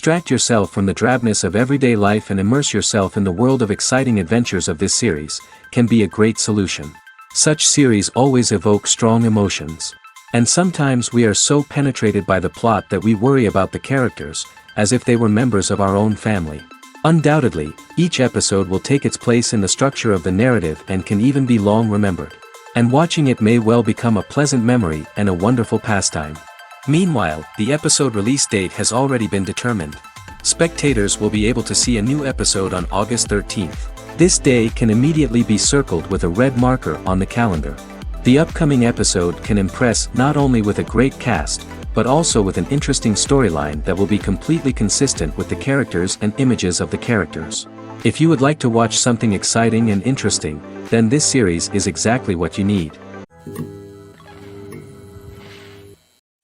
Distract yourself from the drabness of everyday life and immerse yourself in the world of exciting adventures of this series, can be a great solution. Such series always evoke strong emotions. And sometimes we are so penetrated by the plot that we worry about the characters, as if they were members of our own family. Undoubtedly, each episode will take its place in the structure of the narrative and can even be long remembered. And watching it may well become a pleasant memory and a wonderful pastime. Meanwhile, the episode release date has already been determined. Spectators will be able to see a new episode on August 13th. This day can immediately be circled with a red marker on the calendar. The upcoming episode can impress not only with a great cast, but also with an interesting storyline that will be completely consistent with the characters and images of the characters. If you would like to watch something exciting and interesting, then this series is exactly what you need.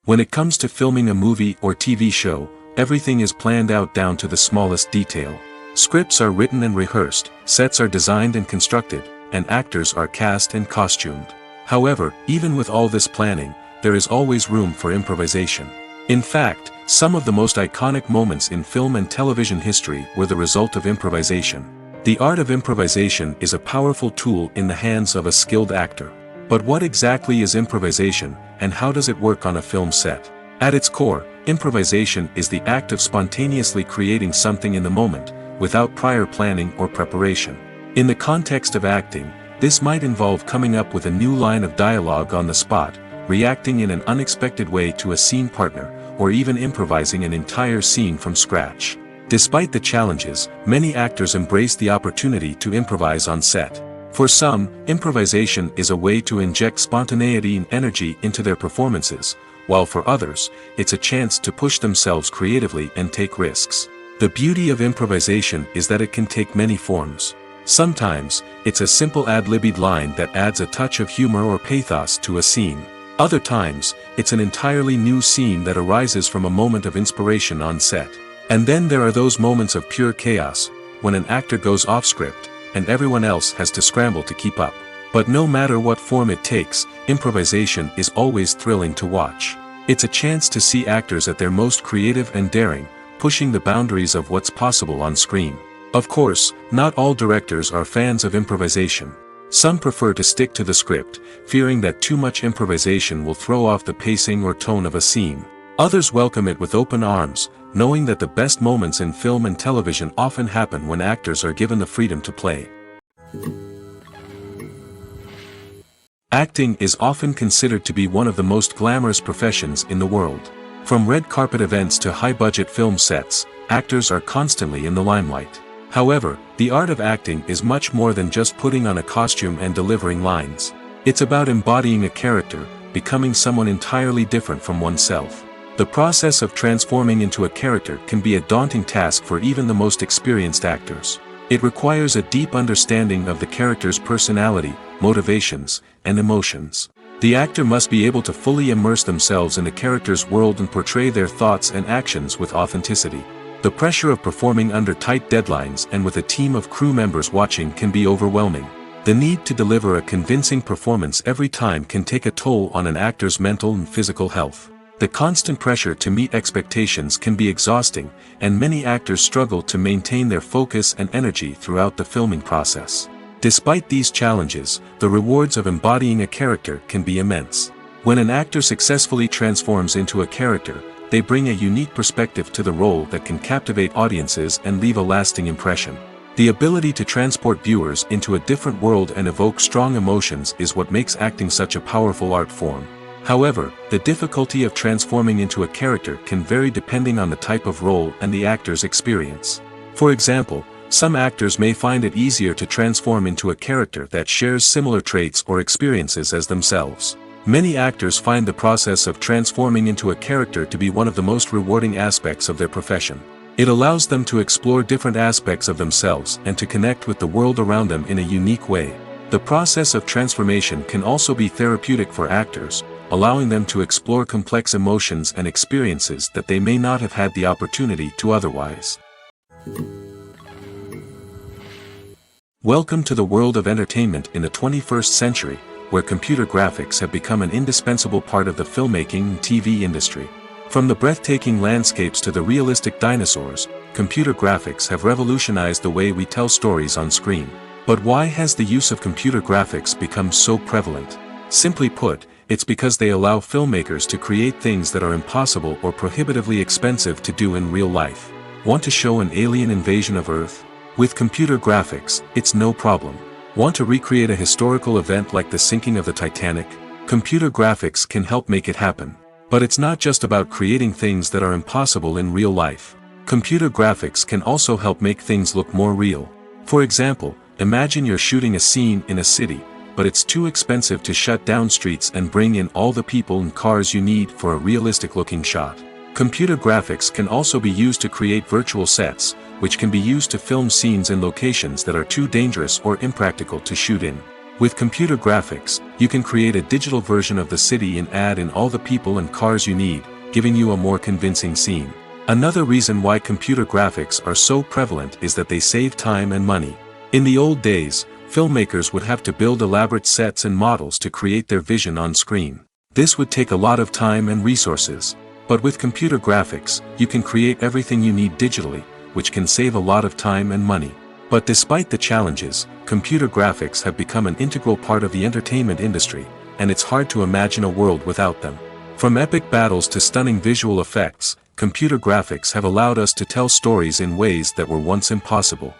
When it comes to filming a movie or TV show, everything is planned out down to the smallest detail. Scripts are written and rehearsed, sets are designed and constructed, and actors are cast and costumed. However, even with all this planning, there is always room for improvisation. In fact, some of the most iconic moments in film and television history were the result of improvisation. The art of improvisation is a powerful tool in the hands of a skilled actor. But what exactly is improvisation, and how does it work on a film set? At its core, improvisation is the act of spontaneously creating something in the moment, without prior planning or preparation. In the context of acting, this might involve coming up with a new line of dialogue on the spot, reacting in an unexpected way to a scene partner, or even improvising an entire scene from scratch. Despite the challenges, many actors embrace the opportunity to improvise on set. For some, improvisation is a way to inject spontaneity and energy into their performances, while for others, it's a chance to push themselves creatively and take risks. The beauty of improvisation is that it can take many forms. Sometimes, it's a simple ad-libbed line that adds a touch of humor or pathos to a scene. Other times, it's an entirely new scene that arises from a moment of inspiration on set. And then there are those moments of pure chaos, when an actor goes off script, and everyone else has to scramble to keep up. But no matter what form it takes, improvisation is always thrilling to watch. It's a chance to see actors at their most creative and daring, pushing the boundaries of what's possible on screen. Of course, not all directors are fans of improvisation. Some prefer to stick to the script, fearing that too much improvisation will throw off the pacing or tone of a scene. Others welcome it with open arms, knowing that the best moments in film and television often happen when actors are given the freedom to play. Acting is often considered to be one of the most glamorous professions in the world. From red carpet events to high-budget film sets, actors are constantly in the limelight. However, the art of acting is much more than just putting on a costume and delivering lines. It's about embodying a character, becoming someone entirely different from oneself. The process of transforming into a character can be a daunting task for even the most experienced actors. It requires a deep understanding of the character's personality, motivations, and emotions. The actor must be able to fully immerse themselves in the character's world and portray their thoughts and actions with authenticity. The pressure of performing under tight deadlines and with a team of crew members watching can be overwhelming. The need to deliver a convincing performance every time can take a toll on an actor's mental and physical health. The constant pressure to meet expectations can be exhausting, and many actors struggle to maintain their focus and energy throughout the filming process. Despite these challenges, the rewards of embodying a character can be immense. When an actor successfully transforms into a character, they bring a unique perspective to the role that can captivate audiences and leave a lasting impression. The ability to transport viewers into a different world and evoke strong emotions is what makes acting such a powerful art form. However, the difficulty of transforming into a character can vary depending on the type of role and the actor's experience. For example, some actors may find it easier to transform into a character that shares similar traits or experiences as themselves. Many actors find the process of transforming into a character to be one of the most rewarding aspects of their profession. It allows them to explore different aspects of themselves and to connect with the world around them in a unique way. The process of transformation can also be therapeutic for actors, allowing them to explore complex emotions and experiences that they may not have had the opportunity to otherwise. Welcome to the world of entertainment in the 21st century, where computer graphics have become an indispensable part of the filmmaking and TV industry. From the breathtaking landscapes to the realistic dinosaurs, computer graphics have revolutionized the way we tell stories on screen. But why has the use of computer graphics become so prevalent? Simply put, it's because they allow filmmakers to create things that are impossible or prohibitively expensive to do in real life. Want to show an alien invasion of Earth? With computer graphics, it's no problem. Want to recreate a historical event like the sinking of the Titanic? Computer graphics can help make it happen. But it's not just about creating things that are impossible in real life. Computer graphics can also help make things look more real. For example, imagine you're shooting a scene in a city, but it's too expensive to shut down streets and bring in all the people and cars you need for a realistic-looking shot. Computer graphics can also be used to create virtual sets, which can be used to film scenes in locations that are too dangerous or impractical to shoot in. With computer graphics, you can create a digital version of the city and add in all the people and cars you need, giving you a more convincing scene. Another reason why computer graphics are so prevalent is that they save time and money. In the old days, filmmakers would have to build elaborate sets and models to create their vision on screen. This would take a lot of time and resources. But with computer graphics, you can create everything you need digitally, which can save a lot of time and money. But despite the challenges, computer graphics have become an integral part of the entertainment industry, and it's hard to imagine a world without them. From epic battles to stunning visual effects, computer graphics have allowed us to tell stories in ways that were once impossible.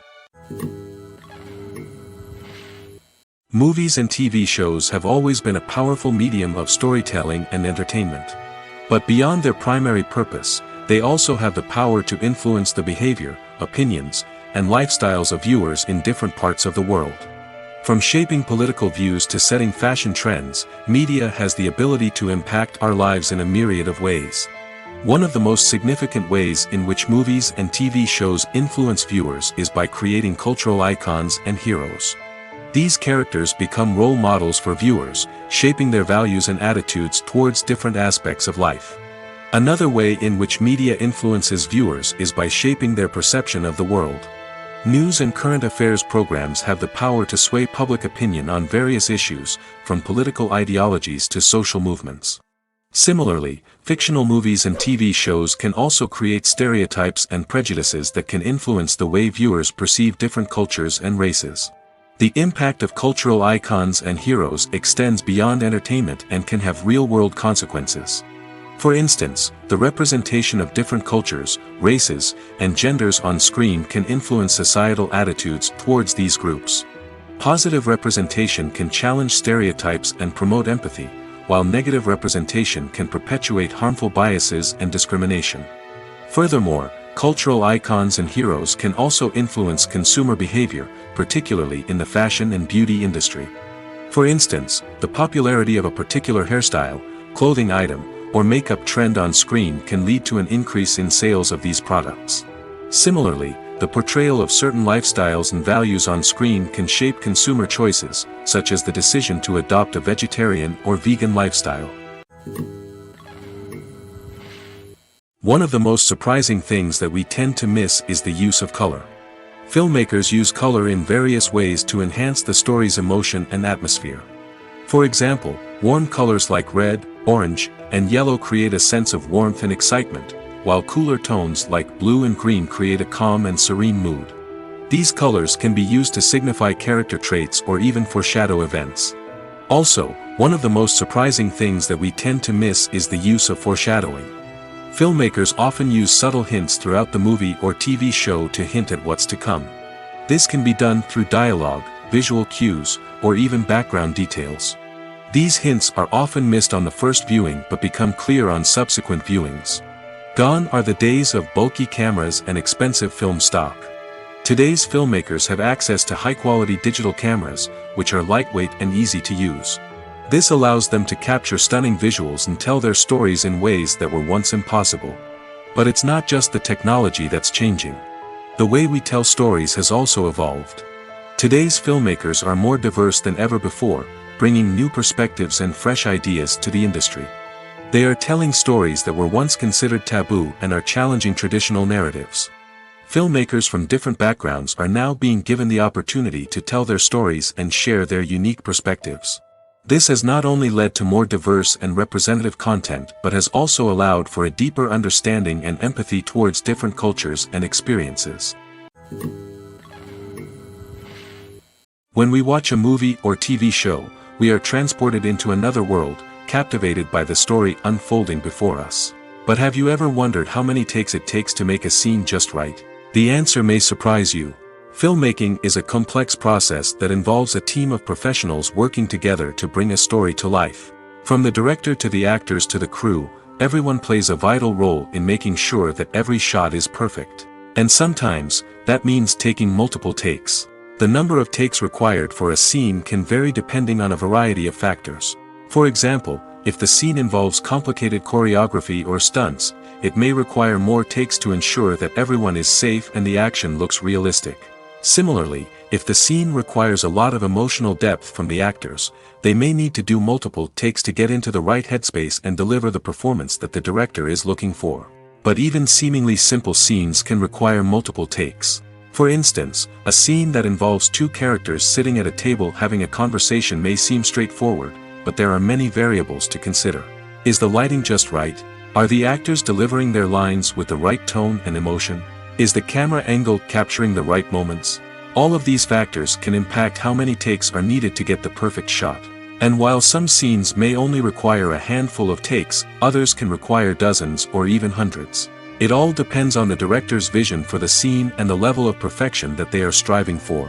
Movies and TV shows have always been a powerful medium of storytelling and entertainment. But beyond their primary purpose, they also have the power to influence the behavior, opinions, and lifestyles of viewers in different parts of the world. From shaping political views to setting fashion trends, media has the ability to impact our lives in a myriad of ways. One of the most significant ways in which movies and TV shows influence viewers is by creating cultural icons and heroes. These characters become role models for viewers, shaping their values and attitudes towards different aspects of life. Another way in which media influences viewers is by shaping their perception of the world. News and current affairs programs have the power to sway public opinion on various issues, from political ideologies to social movements. Similarly, fictional movies and TV shows can also create stereotypes and prejudices that can influence the way viewers perceive different cultures and races. The impact of cultural icons and heroes extends beyond entertainment and can have real-world consequences. For instance, the representation of different cultures, races, and genders on screen can influence societal attitudes towards these groups. Positive representation can challenge stereotypes and promote empathy, while negative representation can perpetuate harmful biases and discrimination. Furthermore, cultural icons and heroes can also influence consumer behavior, particularly in the fashion and beauty industry. For instance, the popularity of a particular hairstyle, clothing item, or makeup trend on screen can lead to an increase in sales of these products. Similarly, the portrayal of certain lifestyles and values on screen can shape consumer choices, such as the decision to adopt a vegetarian or vegan lifestyle. One of the most surprising things that we tend to miss is the use of color. Filmmakers use color in various ways to enhance the story's emotion and atmosphere. For example, warm colors like red, orange, and yellow create a sense of warmth and excitement, while cooler tones like blue and green create a calm and serene mood. These colors can be used to signify character traits or even foreshadow events. Also, one of the most surprising things that we tend to miss is the use of foreshadowing. Filmmakers often use subtle hints throughout the movie or TV show to hint at what's to come. This can be done through dialogue, visual cues, or even background details. These hints are often missed on the first viewing but become clear on subsequent viewings. Gone are the days of bulky cameras and expensive film stock. Today's filmmakers have access to high-quality digital cameras, which are lightweight and easy to use. This allows them to capture stunning visuals and tell their stories in ways that were once impossible. But it's not just the technology that's changing. The way we tell stories has also evolved. Today's filmmakers are more diverse than ever before, bringing new perspectives and fresh ideas to the industry. They are telling stories that were once considered taboo and are challenging traditional narratives. Filmmakers from different backgrounds are now being given the opportunity to tell their stories and share their unique perspectives. This has not only led to more diverse and representative content but has also allowed for a deeper understanding and empathy towards different cultures and experiences. When we watch a movie or TV show, we are transported into another world, captivated by the story unfolding before us. But have you ever wondered how many takes it takes to make a scene just right? The answer may surprise you. Filmmaking is a complex process that involves a team of professionals working together to bring a story to life. From the director to the actors to the crew, everyone plays a vital role in making sure that every shot is perfect. And sometimes, that means taking multiple takes. The number of takes required for a scene can vary depending on a variety of factors. For example, if the scene involves complicated choreography or stunts, it may require more takes to ensure that everyone is safe and the action looks realistic. Similarly, if the scene requires a lot of emotional depth from the actors, they may need to do multiple takes to get into the right headspace and deliver the performance that the director is looking for. But even seemingly simple scenes can require multiple takes. For instance, a scene that involves two characters sitting at a table having a conversation may seem straightforward, but there are many variables to consider. Is the lighting just right? Are the actors delivering their lines with the right tone and emotion? Is the camera angle capturing the right moments? All of these factors can impact how many takes are needed to get the perfect shot. And while some scenes may only require a handful of takes, others can require dozens or even hundreds. It all depends on the director's vision for the scene and the level of perfection that they are striving for.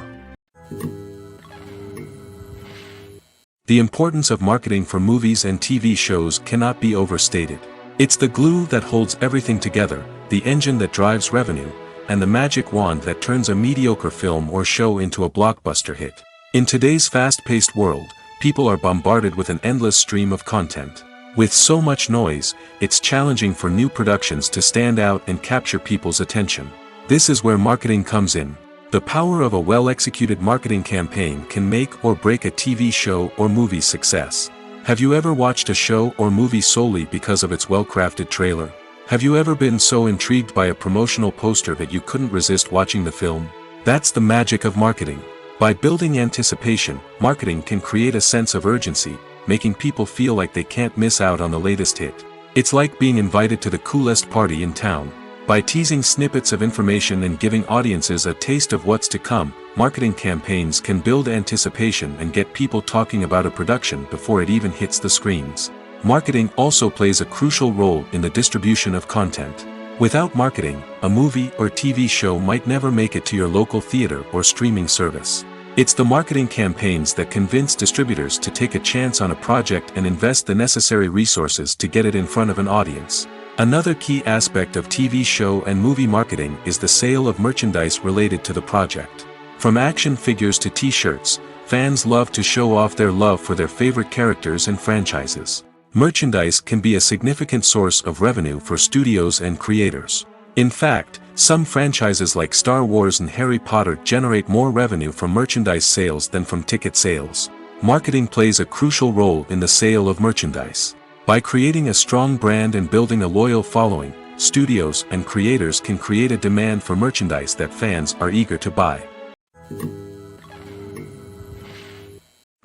The importance of marketing for movies and TV shows cannot be overstated. It's the glue that holds everything together, the engine that drives revenue, and the magic wand that turns a mediocre film or show into a blockbuster hit. In today's fast-paced world, people are bombarded with an endless stream of content. With so much noise, it's challenging for new productions to stand out and capture people's attention. This is where marketing comes in. The power of a well-executed marketing campaign can make or break a TV show or movie's success. Have you ever watched a show or movie solely because of its well-crafted trailer? Have you ever been so intrigued by a promotional poster that you couldn't resist watching the film? That's the magic of marketing. By building anticipation, marketing can create a sense of urgency, making people feel like they can't miss out on the latest hit. It's like being invited to the coolest party in town. By teasing snippets of information and giving audiences a taste of what's to come, marketing campaigns can build anticipation and get people talking about a production before it even hits the screens. Marketing also plays a crucial role in the distribution of content. Without marketing, a movie or TV show might never make it to your local theater or streaming service. It's the marketing campaigns that convince distributors to take a chance on a project and invest the necessary resources to get it in front of an audience. Another key aspect of TV show and movie marketing is the sale of merchandise related to the project. From action figures to t-shirts, fans love to show off their love for their favorite characters and franchises. Merchandise can be a significant source of revenue for studios and creators. In fact, some franchises like Star Wars and Harry Potter generate more revenue from merchandise sales than from ticket sales. Marketing plays a crucial role in the sale of merchandise. By creating a strong brand and building a loyal following, studios and creators can create a demand for merchandise that fans are eager to buy.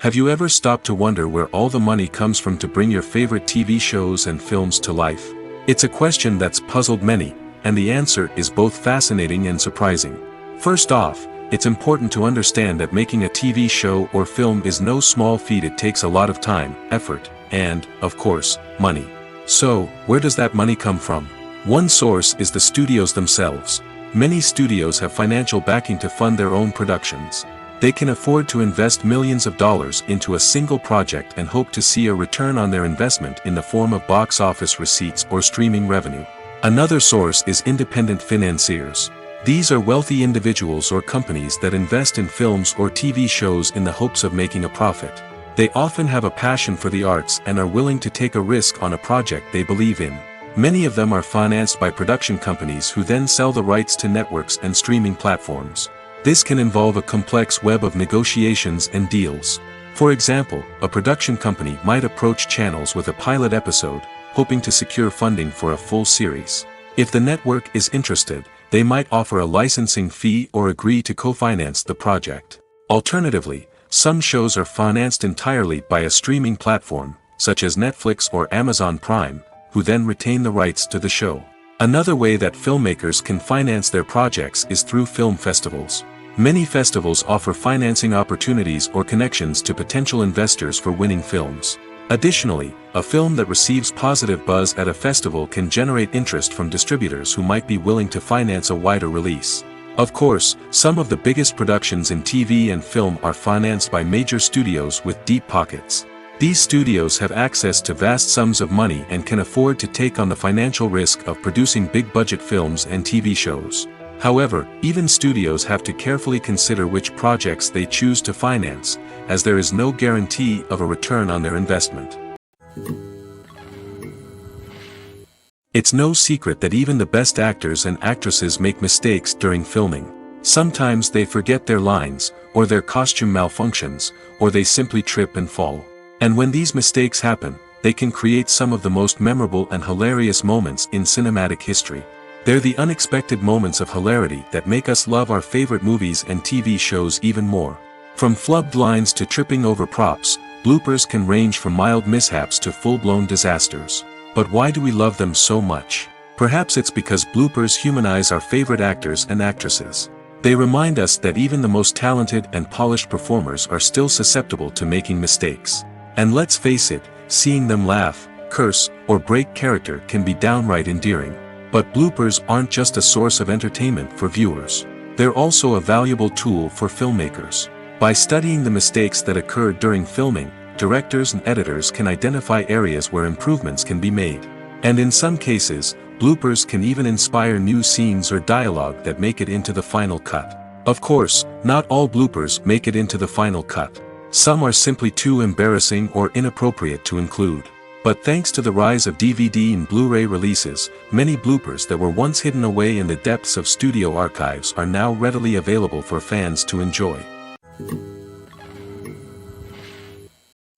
Have you ever stopped to wonder where all the money comes from to bring your favorite TV shows and films to life? It's a question that's puzzled many, and the answer is both fascinating and surprising. First off, it's important to understand that making a TV show or film is no small feat. It takes a lot of time, effort, and, of course, money. So, where does that money come from? One source is the studios themselves. Many studios have financial backing to fund their own productions. They can afford to invest millions of dollars into a single project and hope to see a return on their investment in the form of box office receipts or streaming revenue. Another source is independent financiers. These are wealthy individuals or companies that invest in films or TV shows in the hopes of making a profit. They often have a passion for the arts and are willing to take a risk on a project they believe in. Many of them are financed by production companies who then sell the rights to networks and streaming platforms. This can involve a complex web of negotiations and deals. For example, a production company might approach channels with a pilot episode, hoping to secure funding for a full series. If the network is interested, they might offer a licensing fee or agree to co-finance the project. Alternatively, some shows are financed entirely by a streaming platform, such as Netflix or Amazon Prime, who then retain the rights to the show. Another way that filmmakers can finance their projects is through film festivals. Many festivals offer financing opportunities or connections to potential investors for winning films. Additionally, a film that receives positive buzz at a festival can generate interest from distributors who might be willing to finance a wider release. Of course, some of the biggest productions in TV and film are financed by major studios with deep pockets. These studios have access to vast sums of money and can afford to take on the financial risk of producing big-budget films and TV shows. However, even studios have to carefully consider which projects they choose to finance, as there is no guarantee of a return on their investment. It's no secret that even the best actors and actresses make mistakes during filming. Sometimes they forget their lines, or their costume malfunctions, or they simply trip and fall. And when these mistakes happen, they can create some of the most memorable and hilarious moments in cinematic history. They're the unexpected moments of hilarity that make us love our favorite movies and TV shows even more. From flubbed lines to tripping over props, bloopers can range from mild mishaps to full-blown disasters. But why do we love them so much? Perhaps it's because bloopers humanize our favorite actors and actresses. They remind us that even the most talented and polished performers are still susceptible to making mistakes. And let's face it, seeing them laugh, curse, or break character can be downright endearing. But bloopers aren't just a source of entertainment for viewers. They're also a valuable tool for filmmakers. By studying the mistakes that occur during filming, directors and editors can identify areas where improvements can be made. And in some cases, bloopers can even inspire new scenes or dialogue that make it into the final cut. Of course, not all bloopers make it into the final cut. Some are simply too embarrassing or inappropriate to include. But thanks to the rise of DVD and Blu-ray releases, many bloopers that were once hidden away in the depths of studio archives are now readily available for fans to enjoy.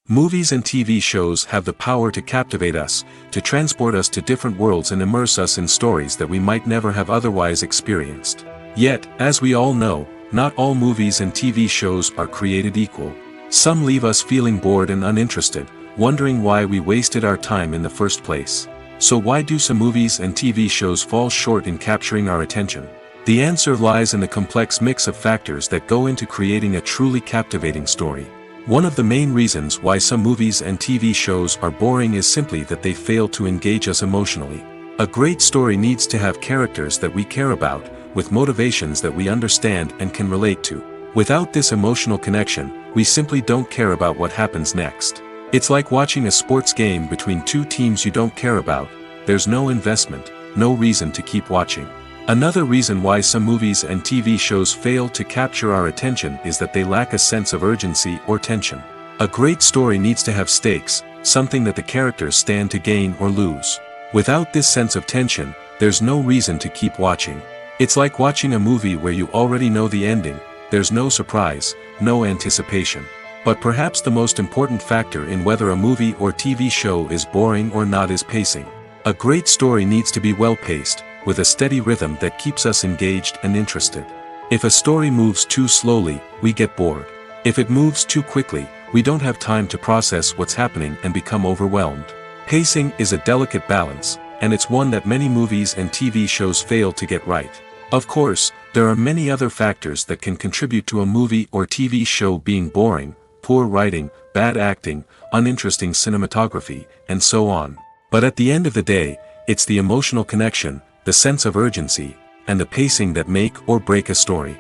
Movies and TV shows have the power to captivate us, to transport us to different worlds and immerse us in stories that we might never have otherwise experienced. Yet, as we all know, not all movies and TV shows are created equal. Some leave us feeling bored and uninterested, wondering why we wasted our time in the first place. So why do some movies and TV shows fall short in capturing our attention? The answer lies in the complex mix of factors that go into creating a truly captivating story. One of the main reasons why some movies and TV shows are boring is simply that they fail to engage us emotionally. A great story needs to have characters that we care about, with motivations that we understand and can relate to. Without this emotional connection, we simply don't care about what happens next. It's like watching a sports game between two teams you don't care about. There's no investment, no reason to keep watching. Another reason why some movies and TV shows fail to capture our attention is that they lack a sense of urgency or tension. A great story needs to have stakes, something that the characters stand to gain or lose. Without this sense of tension, there's no reason to keep watching. It's like watching a movie where you already know the ending. There's no surprise, no anticipation. But perhaps the most important factor in whether a movie or TV show is boring or not is pacing. A great story needs to be well-paced, with a steady rhythm that keeps us engaged and interested. If a story moves too slowly, we get bored. If it moves too quickly, we don't have time to process what's happening and become overwhelmed. Pacing is a delicate balance, and it's one that many movies and TV shows fail to get right. Of course, there are many other factors that can contribute to a movie or TV show being boring: poor writing, bad acting, uninteresting cinematography, and so on. But at the end of the day, it's the emotional connection, the sense of urgency, and the pacing that make or break a story.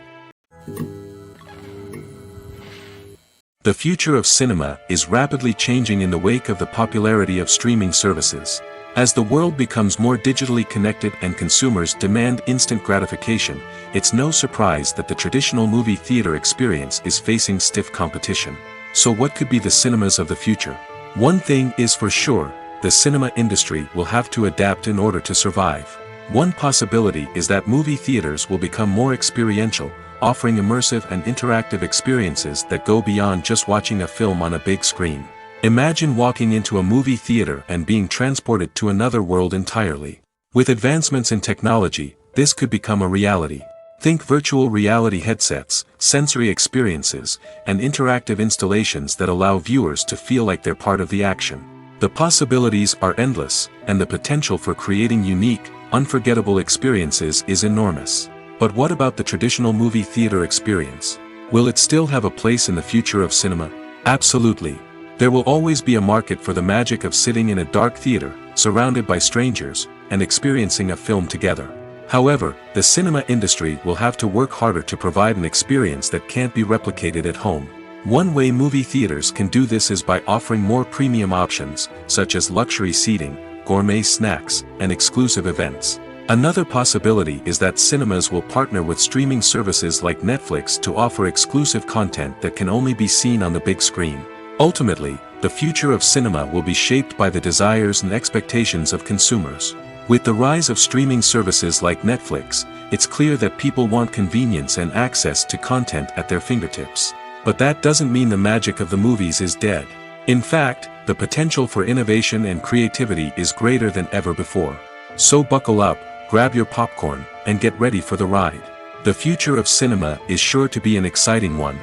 The future of cinema is rapidly changing in the wake of the popularity of streaming services. As the world becomes more digitally connected and consumers demand instant gratification, it's no surprise that the traditional movie theater experience is facing stiff competition. So what could be the cinemas of the future? One thing is for sure, the cinema industry will have to adapt in order to survive. One possibility is that movie theaters will become more experiential, offering immersive and interactive experiences that go beyond just watching a film on a big screen. Imagine walking into a movie theater and being transported to another world entirely. With advancements in technology, this could become a reality. Think virtual reality headsets, sensory experiences, and interactive installations that allow viewers to feel like they're part of the action. The possibilities are endless, and the potential for creating unique, unforgettable experiences is enormous. But what about the traditional movie theater experience? Will it still have a place in the future of cinema? Absolutely. There will always be a market for the magic of sitting in a dark theater, surrounded by strangers, and experiencing a film together. However, the cinema industry will have to work harder to provide an experience that can't be replicated at home. One way movie theaters can do this is by offering more premium options, such as luxury seating, gourmet snacks, and exclusive events. Another possibility is that cinemas will partner with streaming services like Netflix to offer exclusive content that can only be seen on the big screen. Ultimately, the future of cinema will be shaped by the desires and expectations of consumers. With the rise of streaming services like Netflix, it's clear that people want convenience and access to content at their fingertips. But that doesn't mean the magic of the movies is dead. In fact, the potential for innovation and creativity is greater than ever before. So buckle up, grab your popcorn, and get ready for the ride. The future of cinema is sure to be an exciting one.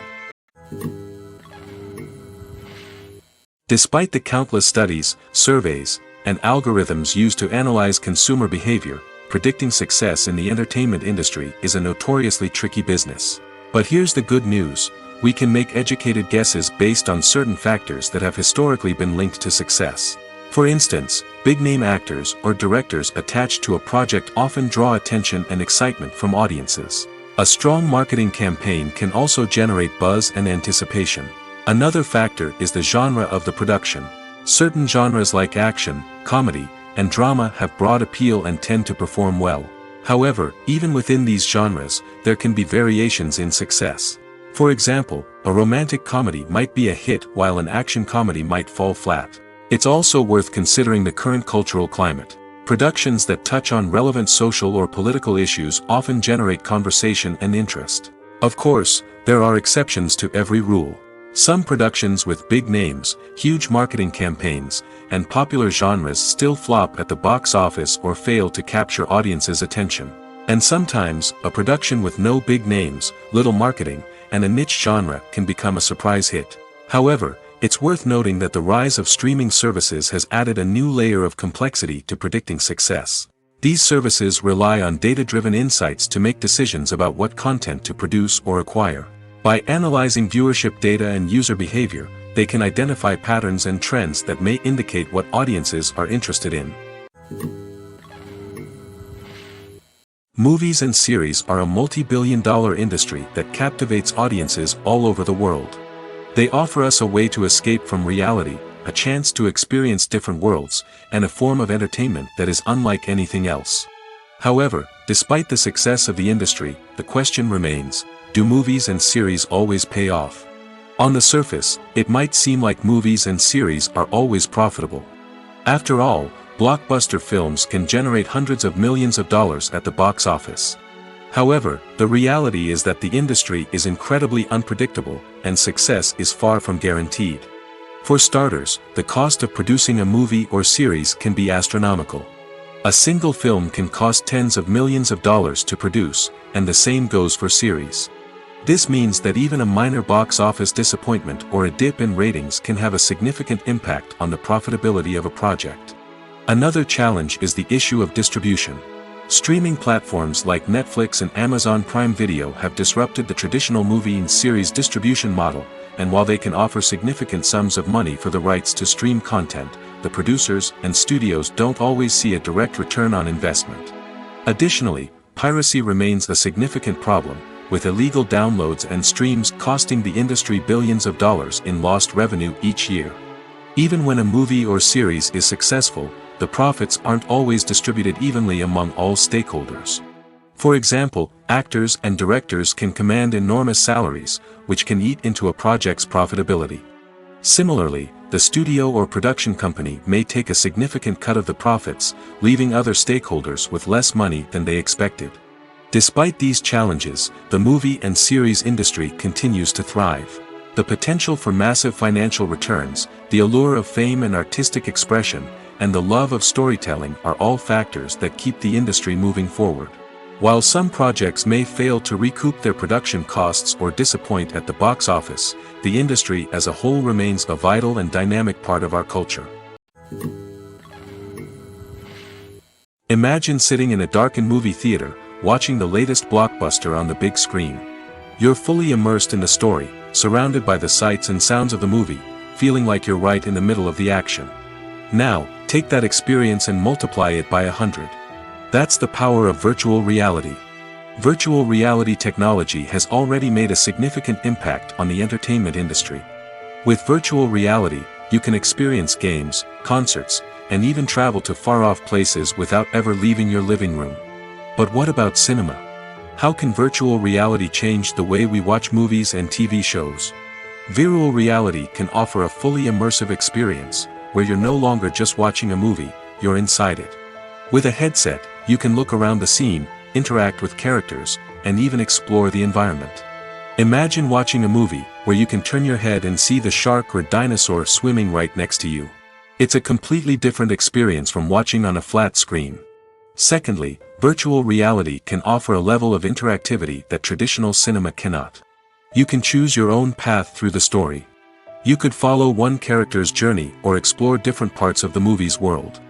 Despite the countless studies, surveys, and algorithms used to analyze consumer behavior, predicting success in the entertainment industry is a notoriously tricky business. But here's the good news: we can make educated guesses based on certain factors that have historically been linked to success. For instance, big-name actors or directors attached to a project often draw attention and excitement from audiences. A strong marketing campaign can also generate buzz and anticipation. Another factor is the genre of the production. Certain genres like action, comedy, and drama have broad appeal and tend to perform well. However, even within these genres, there can be variations in success. For example, a romantic comedy might be a hit while an action comedy might fall flat. It's also worth considering the current cultural climate. Productions that touch on relevant social or political issues often generate conversation and interest. Of course, there are exceptions to every rule. Some productions with big names, huge marketing campaigns, and popular genres still flop at the box office or fail to capture audiences' attention. And sometimes, a production with no big names, little marketing, and a niche genre can become a surprise hit. However, it's worth noting that the rise of streaming services has added a new layer of complexity to predicting success. These services rely on data-driven insights to make decisions about what content to produce or acquire. By analyzing viewership data and user behavior, they can identify patterns and trends that may indicate what audiences are interested in. Movies and series are a multi-billion-dollar industry that captivates audiences all over the world. They offer us a way to escape from reality, a chance to experience different worlds, and a form of entertainment that is unlike anything else. However, despite the success of the industry, the question remains: do movies and series always pay off? On the surface, it might seem like movies and series are always profitable. After all, blockbuster films can generate hundreds of millions of dollars at the box office. However, the reality is that the industry is incredibly unpredictable, and success is far from guaranteed. For starters, the cost of producing a movie or series can be astronomical. A single film can cost tens of millions of dollars to produce, and the same goes for series. This means that even a minor box office disappointment or a dip in ratings can have a significant impact on the profitability of a project. Another challenge is the issue of distribution. Streaming platforms like Netflix and Amazon Prime Video have disrupted the traditional movie and series distribution model, and while they can offer significant sums of money for the rights to stream content, the producers and studios don't always see a direct return on investment. Additionally, piracy remains a significant problem, with illegal downloads and streams costing the industry billions of dollars in lost revenue each year. Even when a movie or series is successful, the profits aren't always distributed evenly among all stakeholders. For example, actors and directors can command enormous salaries, which can eat into a project's profitability. Similarly, the studio or production company may take a significant cut of the profits, leaving other stakeholders with less money than they expected. Despite these challenges, the movie and series industry continues to thrive. The potential for massive financial returns, the allure of fame and artistic expression, and the love of storytelling are all factors that keep the industry moving forward. While some projects may fail to recoup their production costs or disappoint at the box office, the industry as a whole remains a vital and dynamic part of our culture. Imagine sitting in a darkened movie theater, watching the latest blockbuster on the big screen. You're fully immersed in the story, surrounded by the sights and sounds of the movie, feeling like you're right in the middle of the action. Now, take that experience and multiply it by 100. That's the power of virtual reality. Virtual reality technology has already made a significant impact on the entertainment industry. With virtual reality, you can experience games, concerts, and even travel to far-off places without ever leaving your living room. But what about cinema? How can virtual reality change the way we watch movies and TV shows? Virtual reality can offer a fully immersive experience, where you're no longer just watching a movie, you're inside it. With a headset, you can look around the scene, interact with characters, and even explore the environment. Imagine watching a movie where you can turn your head and see the shark or dinosaur swimming right next to you. It's a completely different experience from watching on a flat screen. Secondly, virtual reality can offer a level of interactivity that traditional cinema cannot. You can choose your own path through the story. You could follow one character's journey or explore different parts of the movie's world.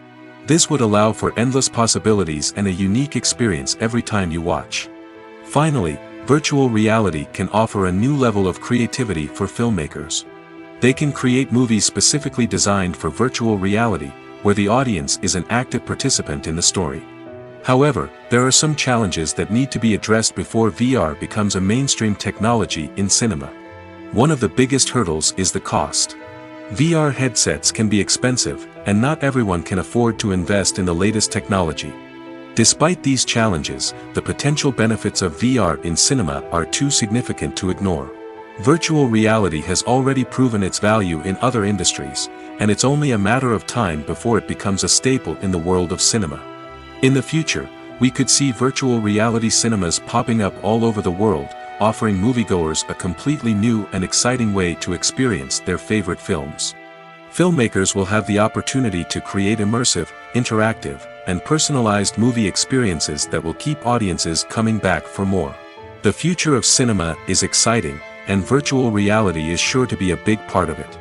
This would allow for endless possibilities and a unique experience every time you watch. Finally, virtual reality can offer a new level of creativity for filmmakers. They can create movies specifically designed for virtual reality, where the audience is an active participant in the story. However, there are some challenges that need to be addressed before VR becomes a mainstream technology in cinema. One of the biggest hurdles is the cost. VR headsets can be expensive, and not everyone can afford to invest in the latest technology. Despite these challenges, the potential benefits of VR in cinema are too significant to ignore. Virtual reality has already proven its value in other industries, and it's only a matter of time before it becomes a staple in the world of cinema. In the future, we could see virtual reality cinemas popping up all over the world, offering moviegoers a completely new and exciting way to experience their favorite films. Filmmakers will have the opportunity to create immersive, interactive, and personalized movie experiences that will keep audiences coming back for more. The future of cinema is exciting, and virtual reality is sure to be a big part of it.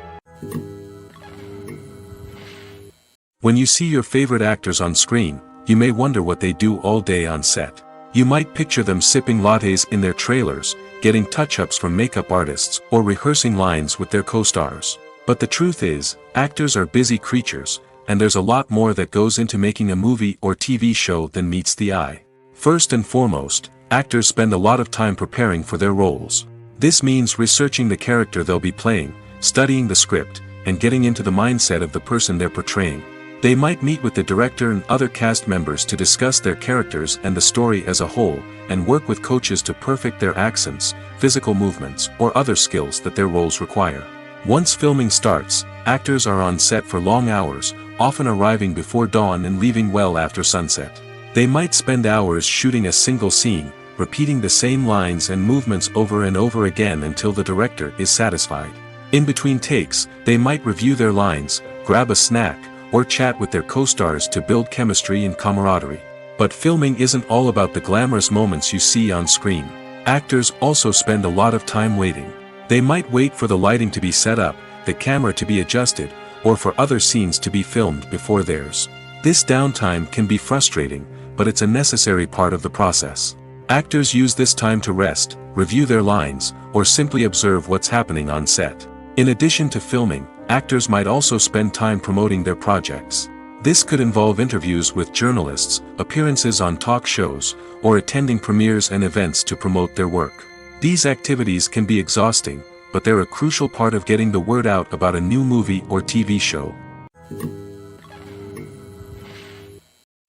When you see your favorite actors on screen, you may wonder what they do all day on set. You might picture them sipping lattes in their trailers, getting touch-ups from makeup artists, or rehearsing lines with their co-stars. But the truth is, actors are busy creatures, and there's a lot more that goes into making a movie or TV show than meets the eye. First and foremost, actors spend a lot of time preparing for their roles. This means researching the character they'll be playing, studying the script, and getting into the mindset of the person they're portraying. They might meet with the director and other cast members to discuss their characters and the story as a whole, and work with coaches to perfect their accents, physical movements, or other skills that their roles require. Once filming starts, actors are on set for long hours, often arriving before dawn and leaving well after sunset. They might spend hours shooting a single scene, repeating the same lines and movements over and over again until the director is satisfied. In between takes, they might review their lines, grab a snack, or chat with their co-stars to build chemistry and camaraderie. But filming isn't all about the glamorous moments you see on screen. Actors also spend a lot of time waiting. They might wait for the lighting to be set up, the camera to be adjusted, or for other scenes to be filmed before theirs. This downtime can be frustrating, but it's a necessary part of the process. Actors use this time to rest, review their lines, or simply observe what's happening on set. In addition to filming, actors might also spend time promoting their projects. This could involve interviews with journalists, appearances on talk shows, or attending premieres and events to promote their work. These activities can be exhausting, but they're a crucial part of getting the word out about a new movie or TV show.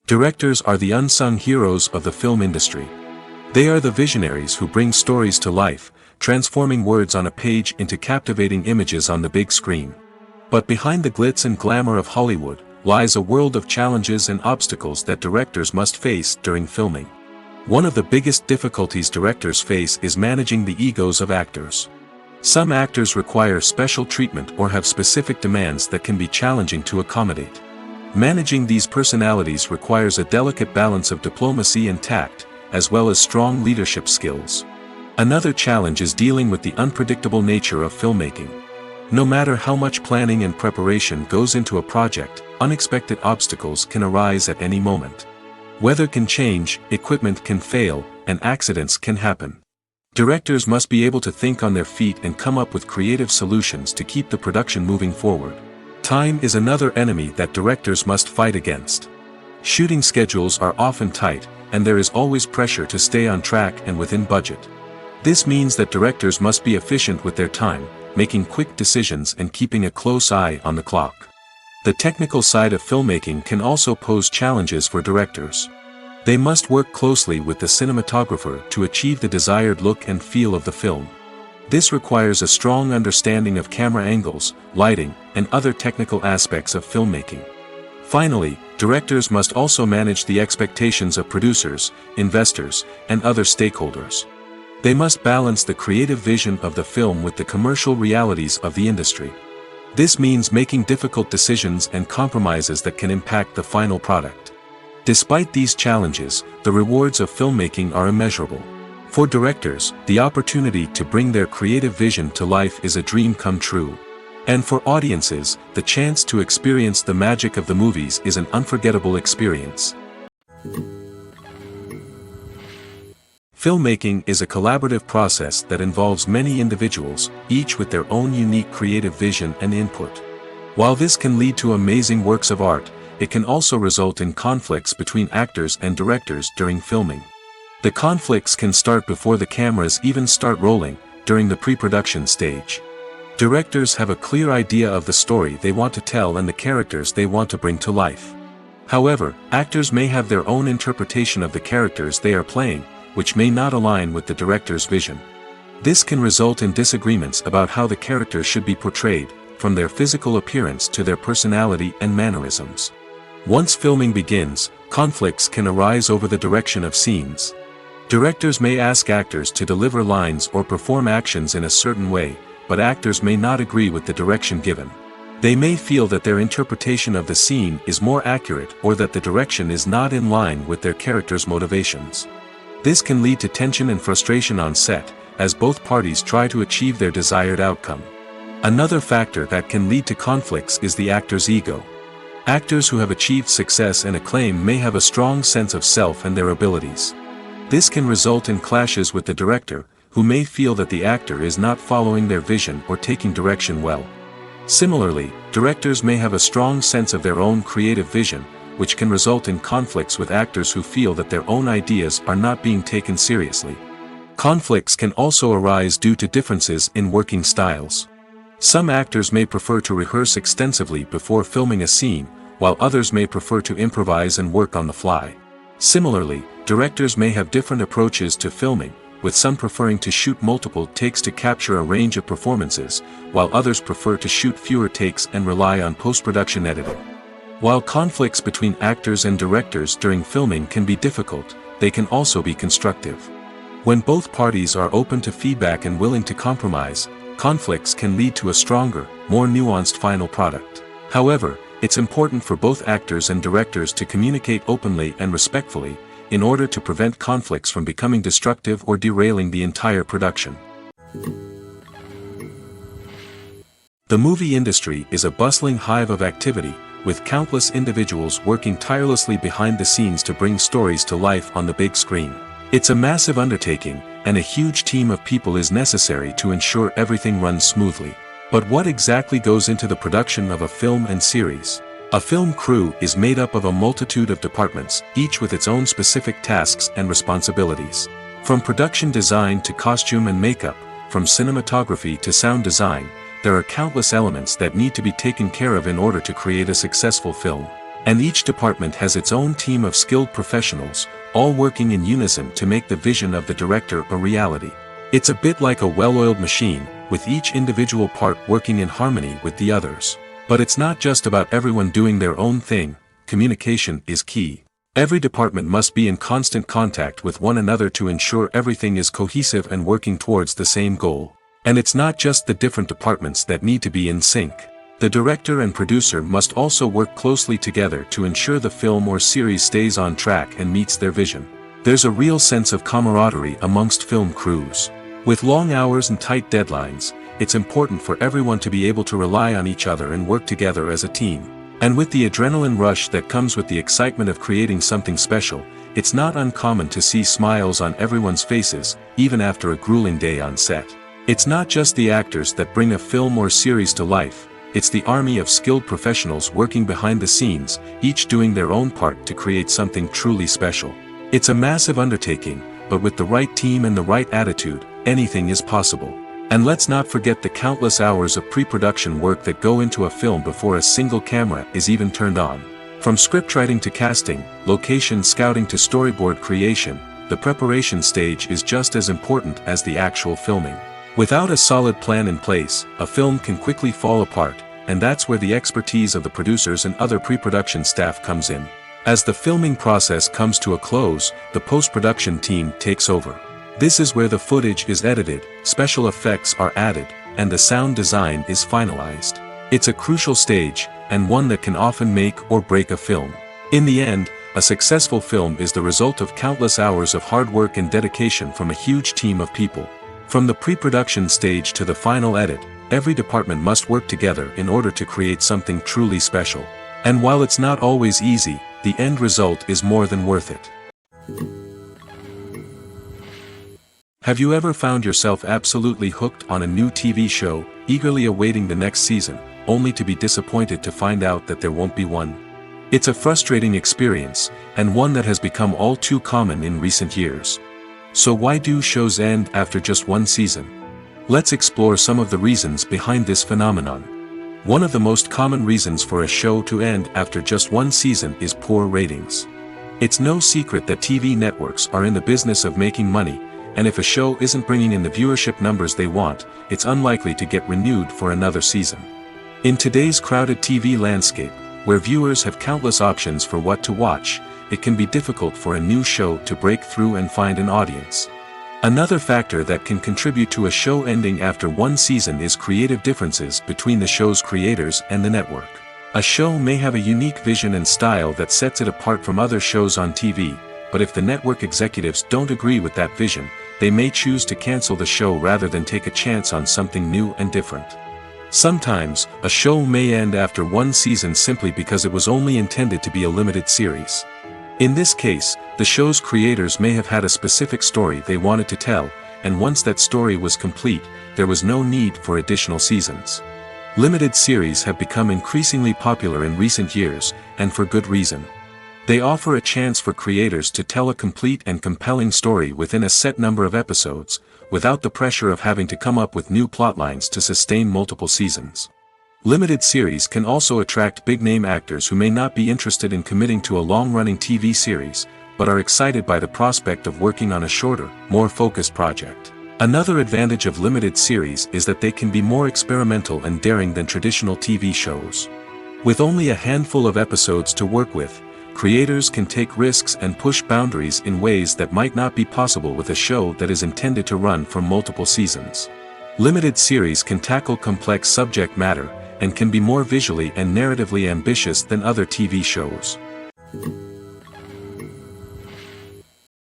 Directors are the unsung heroes of the film industry. They are the visionaries who bring stories to life, transforming words on a page into captivating images on the big screen. But behind the glitz and glamour of Hollywood lies a world of challenges and obstacles that directors must face during filming. One of the biggest difficulties directors face is managing the egos of actors. Some actors require special treatment or have specific demands that can be challenging to accommodate. Managing these personalities requires a delicate balance of diplomacy and tact, as well as strong leadership skills. Another challenge is dealing with the unpredictable nature of filmmaking. No matter how much planning and preparation goes into a project, unexpected obstacles can arise at any moment. Weather can change, equipment can fail, and accidents can happen. Directors must be able to think on their feet and come up with creative solutions to keep the production moving forward. Time is another enemy that directors must fight against. Shooting schedules are often tight, and there is always pressure to stay on track and within budget. This means that directors must be efficient with their time, making quick decisions and keeping a close eye on the clock. The technical side of filmmaking can also pose challenges for directors. They must work closely with the cinematographer to achieve the desired look and feel of the film. This requires a strong understanding of camera angles, lighting, and other technical aspects of filmmaking. Finally, directors must also manage the expectations of producers, investors, and other stakeholders. They must balance the creative vision of the film with the commercial realities of the industry. This means making difficult decisions and compromises that can impact the final product. Despite these challenges, the rewards of filmmaking are immeasurable. For directors, the opportunity to bring their creative vision to life is a dream come true. And for audiences, the chance to experience the magic of the movies is an unforgettable experience. Filmmaking is a collaborative process that involves many individuals, each with their own unique creative vision and input. While this can lead to amazing works of art, it can also result in conflicts between actors and directors during filming. The conflicts can start before the cameras even start rolling, during the pre-production stage. Directors have a clear idea of the story they want to tell and the characters they want to bring to life. However, actors may have their own interpretation of the characters they are playing, which may not align with the director's vision. This can result in disagreements about how the characters should be portrayed, from their physical appearance to their personality and mannerisms. Once filming begins, conflicts can arise over the direction of scenes. Directors may ask actors to deliver lines or perform actions in a certain way, but actors may not agree with the direction given. They may feel that their interpretation of the scene is more accurate or that the direction is not in line with their character's motivations. This can lead to tension and frustration on set, as both parties try to achieve their desired outcome. Another factor that can lead to conflicts is the actor's ego. Actors who have achieved success and acclaim may have a strong sense of self and their abilities. This can result in clashes with the director, who may feel that the actor is not following their vision or taking direction well. Similarly, directors may have a strong sense of their own creative vision, which can result in conflicts with actors who feel that their own ideas are not being taken seriously. Conflicts can also arise due to differences in working styles. Some actors may prefer to rehearse extensively before filming a scene, while others may prefer to improvise and work on the fly. Similarly, directors may have different approaches to filming, with some preferring to shoot multiple takes to capture a range of performances, while others prefer to shoot fewer takes and rely on post-production editing. While conflicts between actors and directors during filming can be difficult, they can also be constructive. When both parties are open to feedback and willing to compromise, conflicts can lead to a stronger, more nuanced final product. However, it's important for both actors and directors to communicate openly and respectfully, in order to prevent conflicts from becoming destructive or derailing the entire production. The movie industry is a bustling hive of activity, with countless individuals working tirelessly behind the scenes to bring stories to life on the big screen. It's a massive undertaking, and a huge team of people is necessary to ensure everything runs smoothly. But what exactly goes into the production of a film and series? A film crew is made up of a multitude of departments, each with its own specific tasks and responsibilities. From production design to costume and makeup, from cinematography to sound design, there are countless elements that need to be taken care of in order to create a successful film. And each department has its own team of skilled professionals, all working in unison to make the vision of the director a reality. It's a bit like a well-oiled machine, with each individual part working in harmony with the others. But it's not just about everyone doing their own thing. Communication is key. Every department must be in constant contact with one another to ensure everything is cohesive and working towards the same goal. And it's not just the different departments that need to be in sync. The director and producer must also work closely together to ensure the film or series stays on track and meets their vision. There's a real sense of camaraderie amongst film crews. With long hours and tight deadlines, it's important for everyone to be able to rely on each other and work together as a team. And with the adrenaline rush that comes with the excitement of creating something special, it's not uncommon to see smiles on everyone's faces, even after a grueling day on set. It's not just the actors that bring a film or series to life, it's the army of skilled professionals working behind the scenes, each doing their own part to create something truly special. It's a massive undertaking, but with the right team and the right attitude, anything is possible. And let's not forget the countless hours of pre-production work that go into a film before a single camera is even turned on. From scriptwriting to casting, location scouting to storyboard creation, the preparation stage is just as important as the actual filming. Without a solid plan in place, a film can quickly fall apart, and that's where the expertise of the producers and other pre-production staff comes in. As the filming process comes to a close, the post-production team takes over. This is where the footage is edited, special effects are added, and the sound design is finalized. It's a crucial stage, and one that can often make or break a film. In the end, a successful film is the result of countless hours of hard work and dedication from a huge team of people. From the pre-production stage to the final edit, every department must work together in order to create something truly special. And while it's not always easy, the end result is more than worth it. Have you ever found yourself absolutely hooked on a new TV show, eagerly awaiting the next season, only to be disappointed to find out that there won't be one? It's a frustrating experience, and one that has become all too common in recent years. So why do shows end after just one season? Let's explore some of the reasons behind this phenomenon. One of the most common reasons for a show to end after just one season is poor ratings. It's no secret that TV networks are in the business of making money, and if a show isn't bringing in the viewership numbers they want, it's unlikely to get renewed for another season. In today's crowded TV landscape, where viewers have countless options for what to watch, it can be difficult for a new show to break through and find an audience. Another factor that can contribute to a show ending after one season is creative differences between the show's creators and the network. A show may have a unique vision and style that sets it apart from other shows on TV, but if the network executives don't agree with that vision, they may choose to cancel the show rather than take a chance on something new and different. Sometimes, a show may end after one season simply because it was only intended to be a limited series. In this case, the show's creators may have had a specific story they wanted to tell, and once that story was complete, there was no need for additional seasons. Limited series have become increasingly popular in recent years, and for good reason. They offer a chance for creators to tell a complete and compelling story within a set number of episodes, without the pressure of having to come up with new plotlines to sustain multiple seasons. Limited series can also attract big-name actors who may not be interested in committing to a long-running TV series, but are excited by the prospect of working on a shorter, more focused project. Another advantage of limited series is that they can be more experimental and daring than traditional TV shows. With only a handful of episodes to work with, creators can take risks and push boundaries in ways that might not be possible with a show that is intended to run for multiple seasons. Limited series can tackle complex subject matter, and can be more visually and narratively ambitious than other TV shows.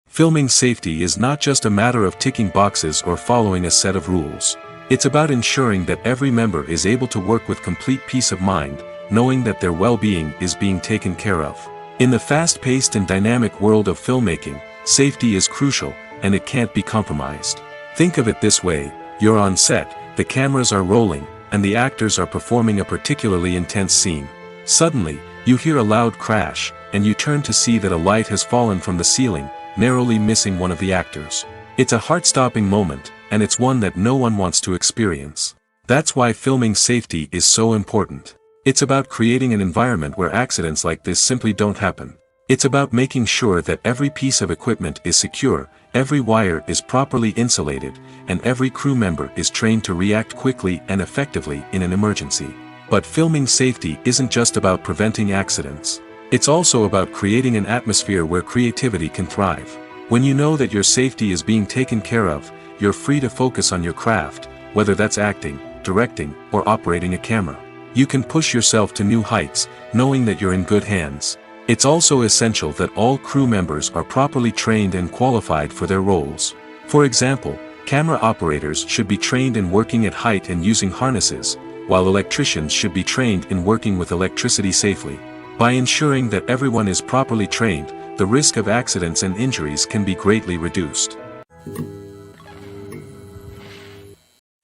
Filming safety is not just a matter of ticking boxes or following a set of rules. It's about ensuring that every member is able to work with complete peace of mind, knowing that their well-being is being taken care of. In the fast-paced and dynamic world of filmmaking, safety is crucial, and it can't be compromised. Think of it this way: you're on set, the cameras are rolling, and the actors are performing a particularly intense scene. Suddenly, you hear a loud crash, and you turn to see that a light has fallen from the ceiling, narrowly missing one of the actors. It's a heart-stopping moment, and it's one that no one wants to experience. That's why filming safety is so important. It's about creating an environment where accidents like this simply don't happen. It's about making sure that every piece of equipment is secure, every wire is properly insulated, and every crew member is trained to react quickly and effectively in an emergency. But filming safety isn't just about preventing accidents. It's also about creating an atmosphere where creativity can thrive. When you know that your safety is being taken care of, you're free to focus on your craft, whether that's acting, directing, or operating a camera. You can push yourself to new heights, knowing that you're in good hands. It's also essential that all crew members are properly trained and qualified for their roles. For example, camera operators should be trained in working at height and using harnesses, while electricians should be trained in working with electricity safely. By ensuring that everyone is properly trained, the risk of accidents and injuries can be greatly reduced.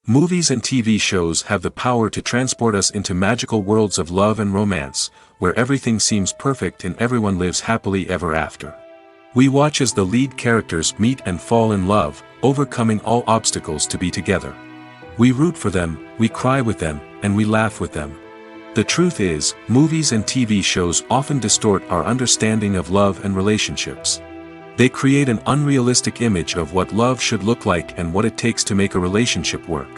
Movies and TV shows have the power to transport us into magical worlds of love and romance, where everything seems perfect and everyone lives happily ever after. We watch as the lead characters meet and fall in love, overcoming all obstacles to be together. We root for them, we cry with them, and we laugh with them. The truth is, movies and TV shows often distort our understanding of love and relationships. They create an unrealistic image of what love should look like and what it takes to make a relationship work.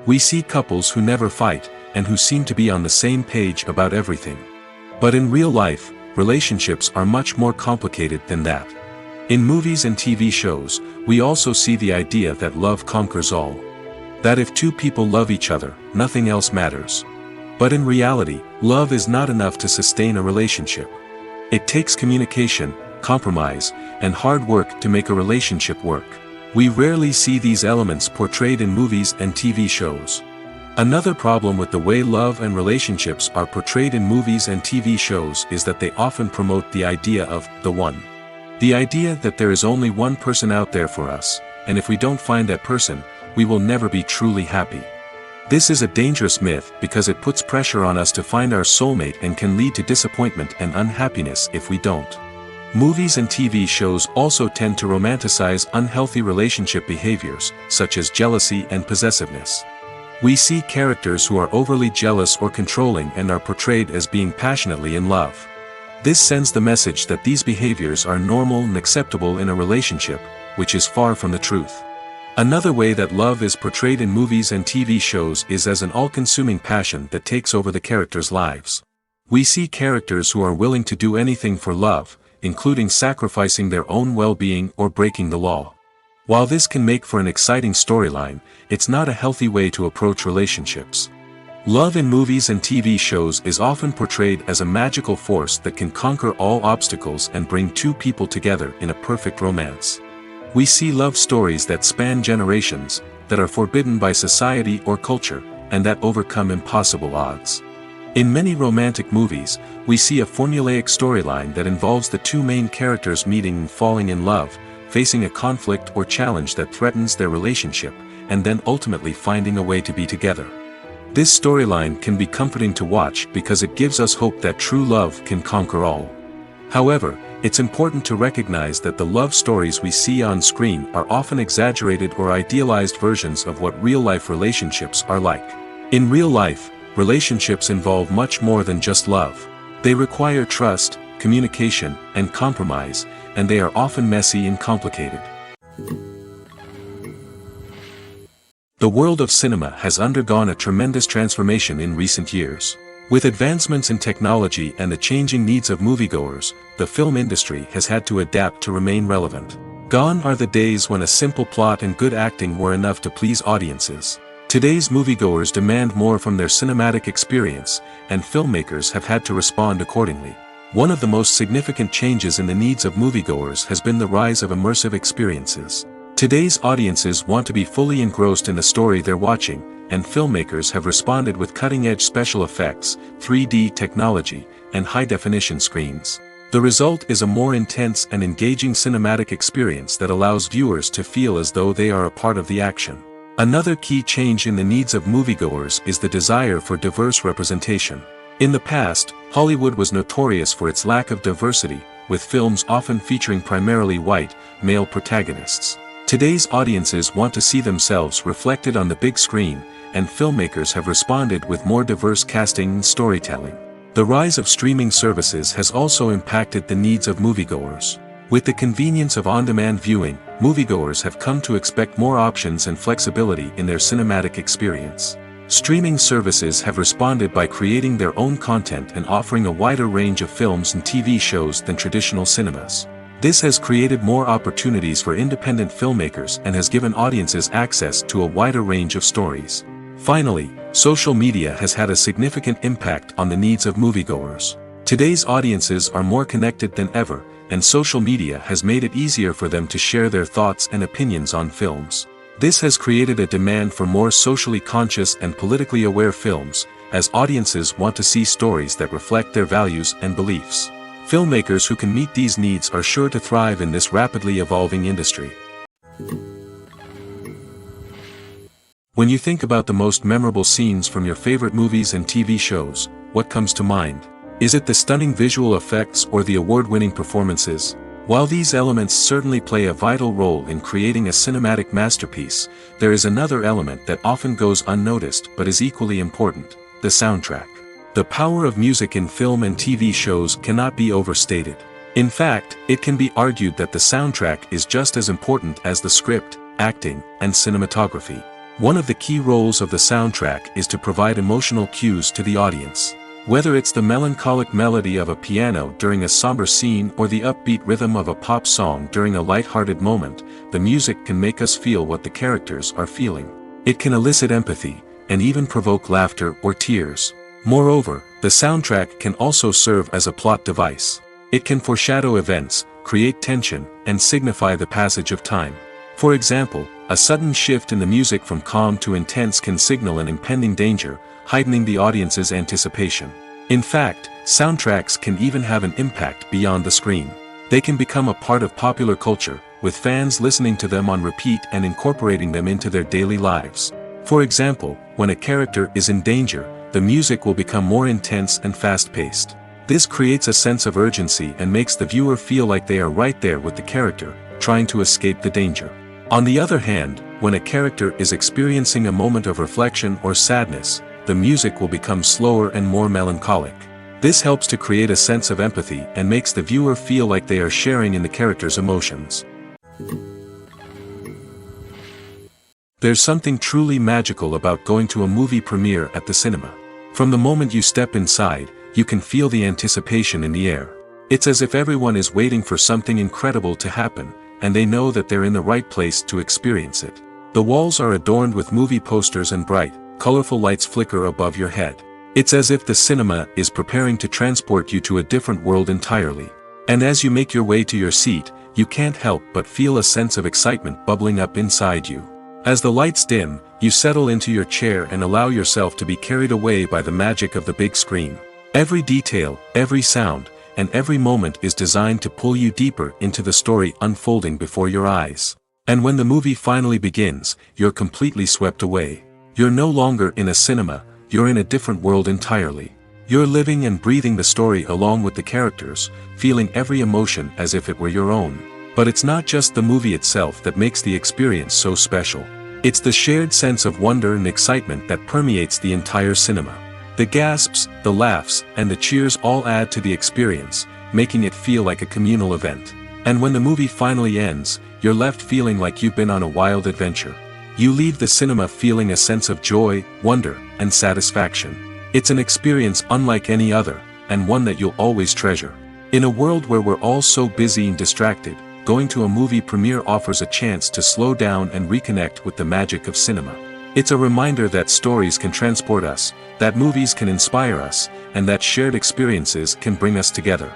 We see couples who never fight, and who seem to be on the same page about everything. But in real life, relationships are much more complicated than that. In movies and TV shows, we also see the idea that love conquers all. That if two people love each other, nothing else matters. But in reality, love is not enough to sustain a relationship. It takes communication, compromise, and hard work to make a relationship work. We rarely see these elements portrayed in movies and TV shows. Another problem with the way love and relationships are portrayed in movies and TV shows is that they often promote the idea of the one. The idea that there is only one person out there for us, and if we don't find that person, we will never be truly happy. This is a dangerous myth because it puts pressure on us to find our soulmate and can lead to disappointment and unhappiness if we don't. Movies and TV shows also tend to romanticize unhealthy relationship behaviors, such as jealousy and possessiveness. We see characters who are overly jealous or controlling and are portrayed as being passionately in love. This sends the message that these behaviors are normal and acceptable in a relationship, which is far from the truth. Another way that love is portrayed in movies and TV shows is as an all-consuming passion that takes over the characters' lives. We see characters who are willing to do anything for love, including sacrificing their own well-being or breaking the law. While this can make for an exciting storyline, it's not a healthy way to approach relationships. Love in movies and TV shows is often portrayed as a magical force that can conquer all obstacles and bring two people together in a perfect romance. We see love stories that span generations, that are forbidden by society or culture, and that overcome impossible odds. In many romantic movies, we see a formulaic storyline that involves the two main characters meeting and falling in love, facing a conflict or challenge that threatens their relationship, and then ultimately finding a way to be together. This storyline can be comforting to watch because it gives us hope that true love can conquer all. However, it's important to recognize that the love stories we see on screen are often exaggerated or idealized versions of what real-life relationships are like. In real life, relationships involve much more than just love. They require trust, communication, and compromise, and they are often messy and complicated. The world of cinema has undergone a tremendous transformation in recent years. With advancements in technology and the changing needs of moviegoers, the film industry has had to adapt to remain relevant. Gone are the days when a simple plot and good acting were enough to please audiences. Today's moviegoers demand more from their cinematic experience, and filmmakers have had to respond accordingly. One of the most significant changes in the needs of moviegoers has been the rise of immersive experiences. Today's audiences want to be fully engrossed in the story they're watching, and filmmakers have responded with cutting-edge special effects, 3D technology, and high-definition screens. The result is a more intense and engaging cinematic experience that allows viewers to feel as though they are a part of the action. Another key change in the needs of moviegoers is the desire for diverse representation. In the past, Hollywood was notorious for its lack of diversity, with films often featuring primarily white, male protagonists. Today's audiences want to see themselves reflected on the big screen, and filmmakers have responded with more diverse casting and storytelling. The rise of streaming services has also impacted the needs of moviegoers. With the convenience of on-demand viewing, moviegoers have come to expect more options and flexibility in their cinematic experience. Streaming services have responded by creating their own content and offering a wider range of films and TV shows than traditional cinemas. This has created more opportunities for independent filmmakers and has given audiences access to a wider range of stories. Finally, social media has had a significant impact on the needs of moviegoers. Today's audiences are more connected than ever, and social media has made it easier for them to share their thoughts and opinions on films. This has created a demand for more socially conscious and politically aware films, as audiences want to see stories that reflect their values and beliefs. Filmmakers who can meet these needs are sure to thrive in this rapidly evolving industry. When you think about the most memorable scenes from your favorite movies and TV shows, what comes to mind? Is it the stunning visual effects or the award-winning performances? While these elements certainly play a vital role in creating a cinematic masterpiece, there is another element that often goes unnoticed but is equally important: the soundtrack. The power of music in film and TV shows cannot be overstated. In fact, it can be argued that the soundtrack is just as important as the script, acting, and cinematography. One of the key roles of the soundtrack is to provide emotional cues to the audience. Whether it's the melancholic melody of a piano during a somber scene or the upbeat rhythm of a pop song during a light-hearted moment, the music can make us feel what the characters are feeling. It can elicit empathy, and even provoke laughter or tears. Moreover, the soundtrack can also serve as a plot device. It can foreshadow events, create tension, and signify the passage of time. For example, a sudden shift in the music from calm to intense can signal an impending danger, heightening the audience's anticipation. In fact, soundtracks can even have an impact beyond the screen. They can become a part of popular culture, with fans listening to them on repeat and incorporating them into their daily lives. For example, when a character is in danger, the music will become more intense and fast-paced. This creates a sense of urgency and makes the viewer feel like they are right there with the character, trying to escape the danger. On the other hand, when a character is experiencing a moment of reflection or sadness, the music will become slower and more melancholic. This helps to create a sense of empathy and makes the viewer feel like they are sharing in the character's emotions. There's something truly magical about going to a movie premiere at the cinema. From the moment you step inside, you can feel the anticipation in the air. It's as if everyone is waiting for something incredible to happen, and they know that they're in the right place to experience it. The walls are adorned with movie posters and bright, colorful lights flicker above your head. It's as if the cinema is preparing to transport you to a different world entirely. And as you make your way to your seat, you can't help but feel a sense of excitement bubbling up inside you. As the lights dim, you settle into your chair and allow yourself to be carried away by the magic of the big screen. Every detail, every sound, and every moment is designed to pull you deeper into the story unfolding before your eyes. And when the movie finally begins, you're completely swept away. You're no longer in a cinema, you're in a different world entirely. You're living and breathing the story along with the characters, feeling every emotion as if it were your own. But it's not just the movie itself that makes the experience so special. It's the shared sense of wonder and excitement that permeates the entire cinema. The gasps, the laughs, and the cheers all add to the experience, making it feel like a communal event. And when the movie finally ends, you're left feeling like you've been on a wild adventure. You leave the cinema feeling a sense of joy, wonder, and satisfaction. It's an experience unlike any other, and one that you'll always treasure. In a world where we're all so busy and distracted, going to a movie premiere offers a chance to slow down and reconnect with the magic of cinema. It's a reminder that stories can transport us, that movies can inspire us, and that shared experiences can bring us together.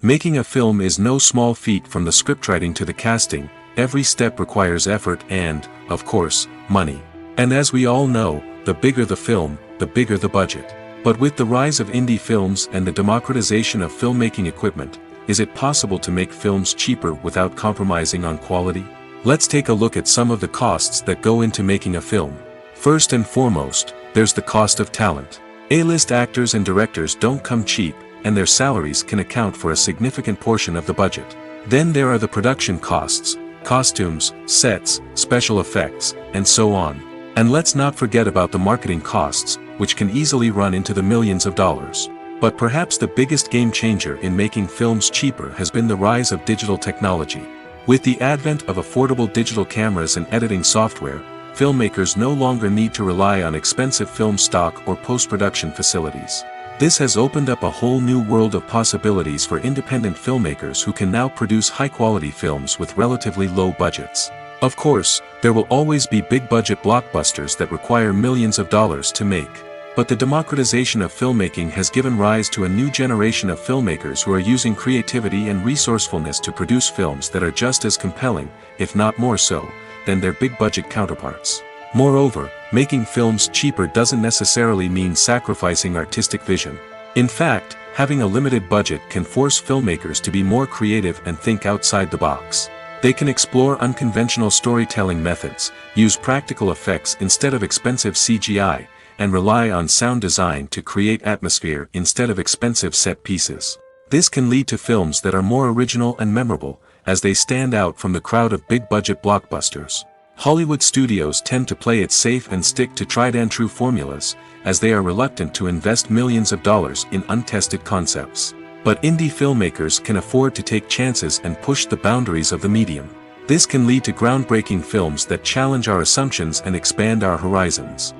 Making a film is no small feat, from the scriptwriting to the casting, every step requires effort and, of course, money. And as we all know, the bigger the film, the bigger the budget. But with the rise of indie films and the democratization of filmmaking equipment, is it possible to make films cheaper without compromising on quality? Let's take a look at some of the costs that go into making a film. First and foremost, there's the cost of talent. A-list actors and directors don't come cheap, and their salaries can account for a significant portion of the budget. Then there are the production costs, costumes, sets, special effects, and so on. And let's not forget about the marketing costs, which can easily run into the millions of dollars. But perhaps the biggest game changer in making films cheaper has been the rise of digital technology. With the advent of affordable digital cameras and editing software, filmmakers no longer need to rely on expensive film stock or post-production facilities. This has opened up a whole new world of possibilities for independent filmmakers who can now produce high-quality films with relatively low budgets. Of course, there will always be big-budget blockbusters that require millions of dollars to make. But the democratization of filmmaking has given rise to a new generation of filmmakers who are using creativity and resourcefulness to produce films that are just as compelling, if not more so, than their big-budget counterparts. Moreover, making films cheaper doesn't necessarily mean sacrificing artistic vision. In fact, having a limited budget can force filmmakers to be more creative and think outside the box. They can explore unconventional storytelling methods, use practical effects instead of expensive CGI, and rely on sound design to create atmosphere instead of expensive set pieces. This can lead to films that are more original and memorable, as they stand out from the crowd of big-budget blockbusters. Hollywood studios tend to play it safe and stick to tried-and-true formulas, as they are reluctant to invest millions of dollars in untested concepts. But indie filmmakers can afford to take chances and push the boundaries of the medium. This can lead to groundbreaking films that challenge our assumptions and expand our horizons.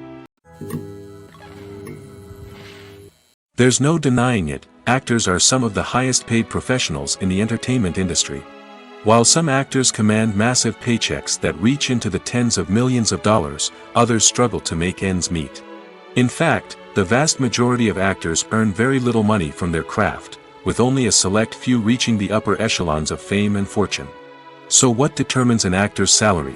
There's no denying it, actors are some of the highest-paid professionals in the entertainment industry. While some actors command massive paychecks that reach into the tens of millions of dollars, others struggle to make ends meet. In fact, the vast majority of actors earn very little money from their craft, with only a select few reaching the upper echelons of fame and fortune. So what determines an actor's salary?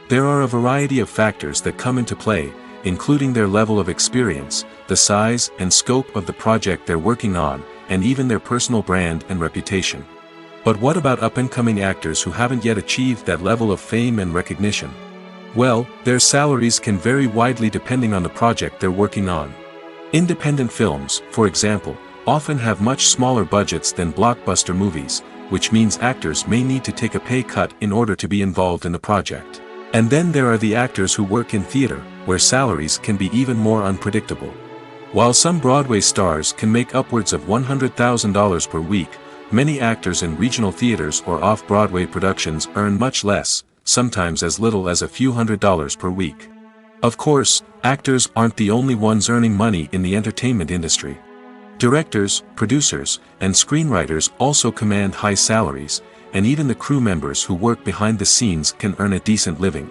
There are a variety of factors that come into play, including their level of experience, the size and scope of the project they're working on, and even their personal brand and reputation. But what about up-and-coming actors who haven't yet achieved that level of fame and recognition? Well, their salaries can vary widely depending on the project they're working on. Independent films, for example, often have much smaller budgets than blockbuster movies, which means actors may need to take a pay cut in order to be involved in the project. And then there are the actors who work in theater, where salaries can be even more unpredictable. While some Broadway stars can make upwards of $100,000 per week, many actors in regional theaters or off-Broadway productions earn much less, sometimes as little as a few $100s per week. Of course, actors aren't the only ones earning money in the entertainment industry. Directors, producers, and screenwriters also command high salaries, and even the crew members who work behind the scenes can earn a decent living.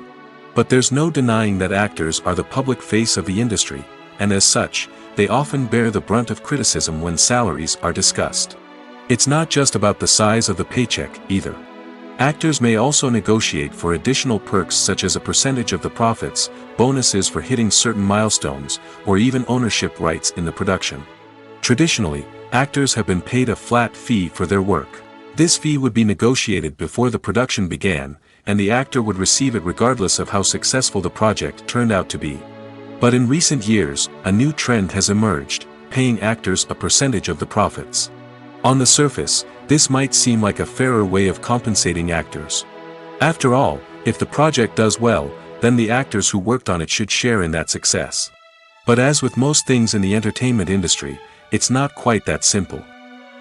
But there's no denying that actors are the public face of the industry, and as such, they often bear the brunt of criticism when salaries are discussed. It's not just about the size of the paycheck, either. Actors may also negotiate for additional perks such as a percentage of the profits, bonuses for hitting certain milestones, or even ownership rights in the production. Traditionally, actors have been paid a flat fee for their work. This fee would be negotiated before the production began, and the actor would receive it regardless of how successful the project turned out to be. But in recent years, a new trend has emerged, paying actors a percentage of the profits. On the surface, this might seem like a fairer way of compensating actors. After all, if the project does well, then the actors who worked on it should share in that success. But as with most things in the entertainment industry, it's not quite that simple.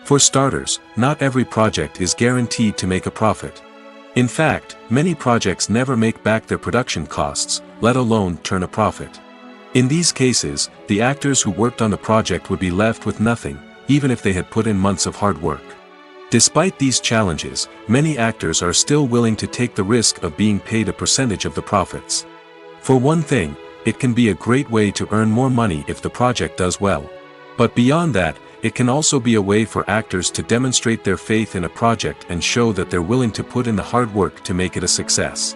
For starters, not every project is guaranteed to make a profit. In fact, many projects never make back their production costs, let alone turn a profit. In these cases, the actors who worked on the project would be left with nothing, even if they had put in months of hard work. Despite these challenges, many actors are still willing to take the risk of being paid a percentage of the profits. For one thing, it can be a great way to earn more money if the project does well. But beyond that, it can also be a way for actors to demonstrate their faith in a project and show that they're willing to put in the hard work to make it a success.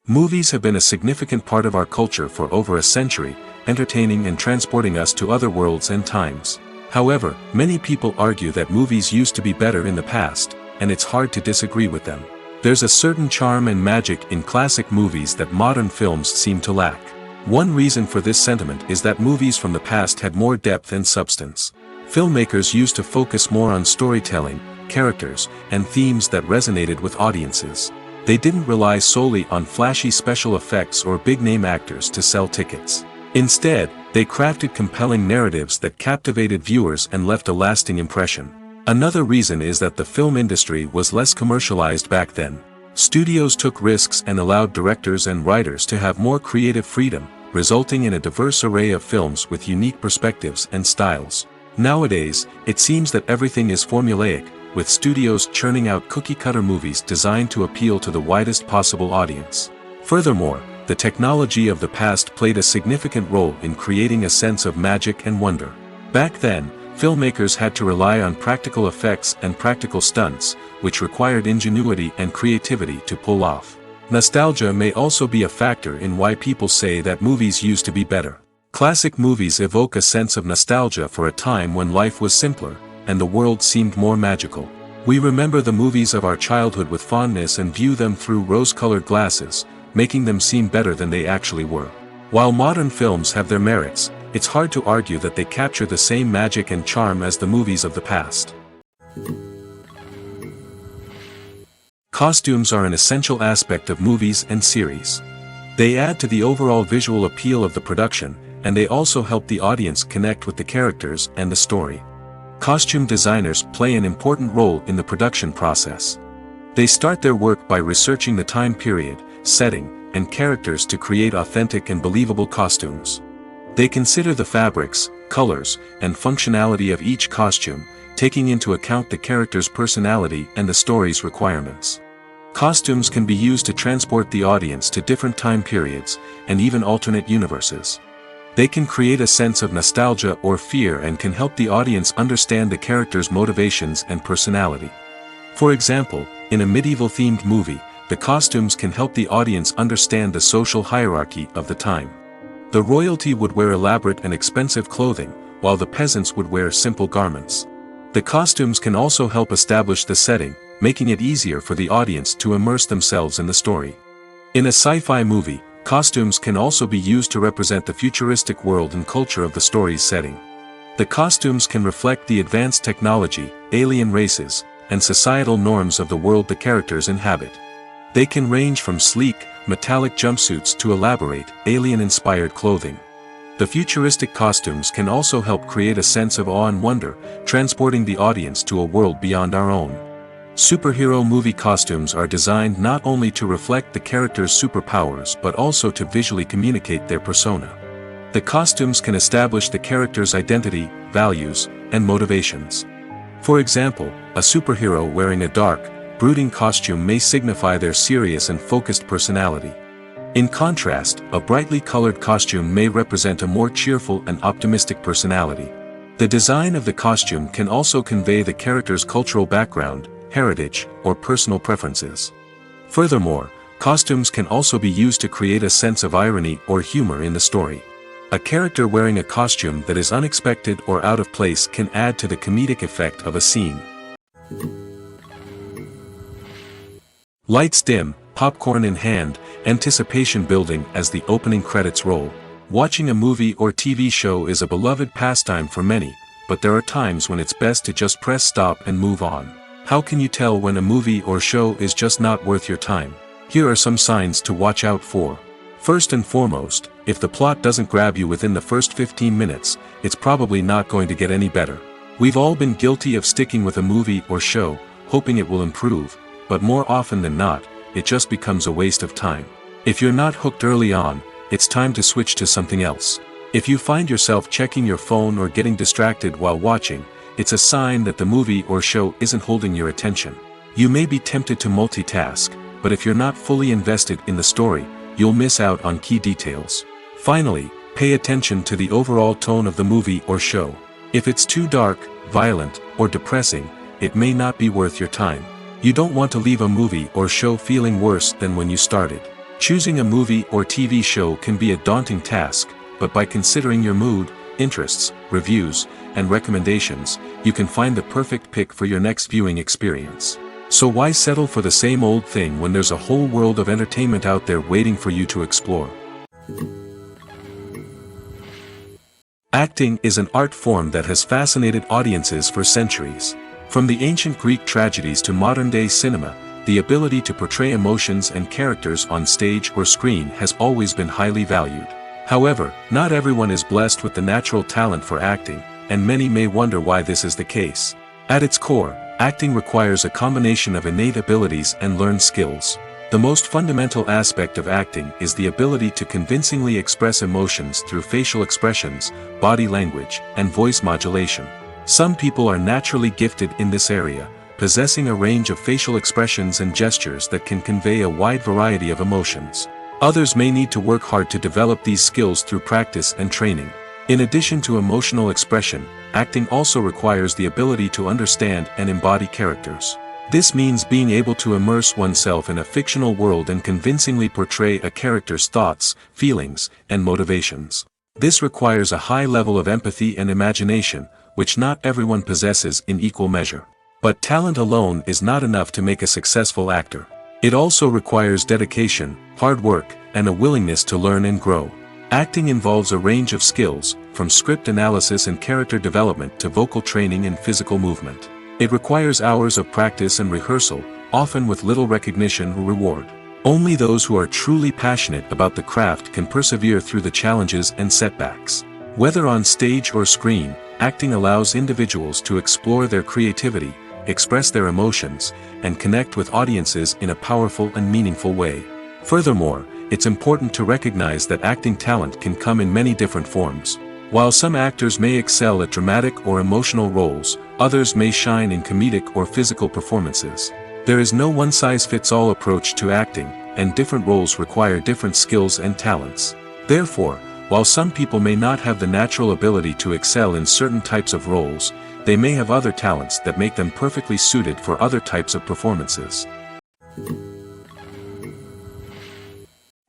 Movies have been a significant part of our culture for over a century, entertaining and transporting us to other worlds and times. However, many people argue that movies used to be better in the past, and it's hard to disagree with them. There's a certain charm and magic in classic movies that modern films seem to lack. One reason for this sentiment is that movies from the past had more depth and substance. Filmmakers used to focus more on storytelling, characters, and themes that resonated with audiences. They didn't rely solely on flashy special effects or big-name actors to sell tickets. Instead, they crafted compelling narratives that captivated viewers and left a lasting impression. Another reason is that the film industry was less commercialized back then. Studios took risks and allowed directors and writers to have more creative freedom, resulting in a diverse array of films with unique perspectives and styles. Nowadays, it seems that everything is formulaic, with studios churning out cookie-cutter movies designed to appeal to the widest possible audience. Furthermore, the technology of the past played a significant role in creating a sense of magic and wonder. Back then, filmmakers had to rely on practical effects and practical stunts, which required ingenuity and creativity to pull off. Nostalgia may also be a factor in why people say that movies used to be better. Classic movies evoke a sense of nostalgia for a time when life was simpler, and the world seemed more magical. We remember the movies of our childhood with fondness and view them through rose-colored glasses, making them seem better than they actually were. While modern films have their merits, it's hard to argue that they capture the same magic and charm as the movies of the past. Costumes are an essential aspect of movies and series. They add to the overall visual appeal of the production, and they also help the audience connect with the characters and the story. Costume designers play an important role in the production process. They start their work by researching the time period, setting, and characters to create authentic and believable costumes. They consider the fabrics, colors, and functionality of each costume, taking into account the character's personality and the story's requirements. Costumes can be used to transport the audience to different time periods, and even alternate universes. They can create a sense of nostalgia or fear and can help the audience understand the character's motivations and personality. For example, in a medieval-themed movie, the costumes can help the audience understand the social hierarchy of the time. The royalty would wear elaborate and expensive clothing, while the peasants would wear simple garments. The costumes can also help establish the setting, making it easier for the audience to immerse themselves in the story. In a sci-fi movie, costumes can also be used to represent the futuristic world and culture of the story's setting. The costumes can reflect the advanced technology, alien races, and societal norms of the world the characters inhabit. They can range from sleek, metallic jumpsuits to elaborate, alien-inspired clothing. The futuristic costumes can also help create a sense of awe and wonder, transporting the audience to a world beyond our own. Superhero movie costumes are designed not only to reflect the character's superpowers but also to visually communicate their persona. The costumes can establish the character's identity, values, and motivations. For example, a superhero wearing a dark, brooding costume may signify their serious and focused personality. In contrast, a brightly colored costume may represent a more cheerful and optimistic personality. The design of the costume can also convey the character's cultural background, heritage, or personal preferences. Furthermore, costumes can also be used to create a sense of irony or humor in the story. A character wearing a costume that is unexpected or out of place can add to the comedic effect of a scene. Lights dim, popcorn in hand, anticipation building as the opening credits roll. Watching a movie or TV show is a beloved pastime for many, but there are times when it's best to just press stop and move on. How can you tell when a movie or show is just not worth your time? Here are some signs to watch out for. First and foremost, if the plot doesn't grab you within the first 15 minutes, it's probably not going to get any better. We've all been guilty of sticking with a movie or show, hoping it will improve, but more often than not, it just becomes a waste of time. If you're not hooked early on, it's time to switch to something else. If you find yourself checking your phone or getting distracted while watching, it's a sign that the movie or show isn't holding your attention. You may be tempted to multitask, but if you're not fully invested in the story, you'll miss out on key details. Finally, pay attention to the overall tone of the movie or show. If it's too dark, violent, or depressing, it may not be worth your time. You don't want to leave a movie or show feeling worse than when you started. Choosing a movie or TV show can be a daunting task, but by considering your mood, interests, reviews, and recommendations, you can find the perfect pick for your next viewing experience. So why settle for the same old thing when there's a whole world of entertainment out there waiting for you to explore? Acting is an art form that has fascinated audiences for centuries. From the ancient Greek tragedies to modern-day cinema, the ability to portray emotions and characters on stage or screen has always been highly valued. However, not everyone is blessed with the natural talent for acting, and many may wonder why this is the case. At its core, acting requires a combination of innate abilities and learned skills. The most fundamental aspect of acting is the ability to convincingly express emotions through facial expressions, body language, and voice modulation. Some people are naturally gifted in this area, possessing a range of facial expressions and gestures that can convey a wide variety of emotions. Others may need to work hard to develop these skills through practice and training. In addition to emotional expression, acting also requires the ability to understand and embody characters. This means being able to immerse oneself in a fictional world and convincingly portray a character's thoughts, feelings, and motivations. This requires a high level of empathy and imagination, which not everyone possesses in equal measure. But talent alone is not enough to make a successful actor. It also requires dedication, hard work, and a willingness to learn and grow. Acting involves a range of skills, from script analysis and character development to vocal training and physical movement. It requires hours of practice and rehearsal, often with little recognition or reward. Only those who are truly passionate about the craft can persevere through the challenges and setbacks. Whether on stage or screen, acting allows individuals to explore their creativity, express their emotions, and connect with audiences in a powerful and meaningful way. Furthermore, it's important to recognize that acting talent can come in many different forms. While some actors may excel at dramatic or emotional roles, others may shine in comedic or physical performances. There is no one-size-fits-all approach to acting, and different roles require different skills and talents. Therefore, while some people may not have the natural ability to excel in certain types of roles, they may have other talents that make them perfectly suited for other types of performances.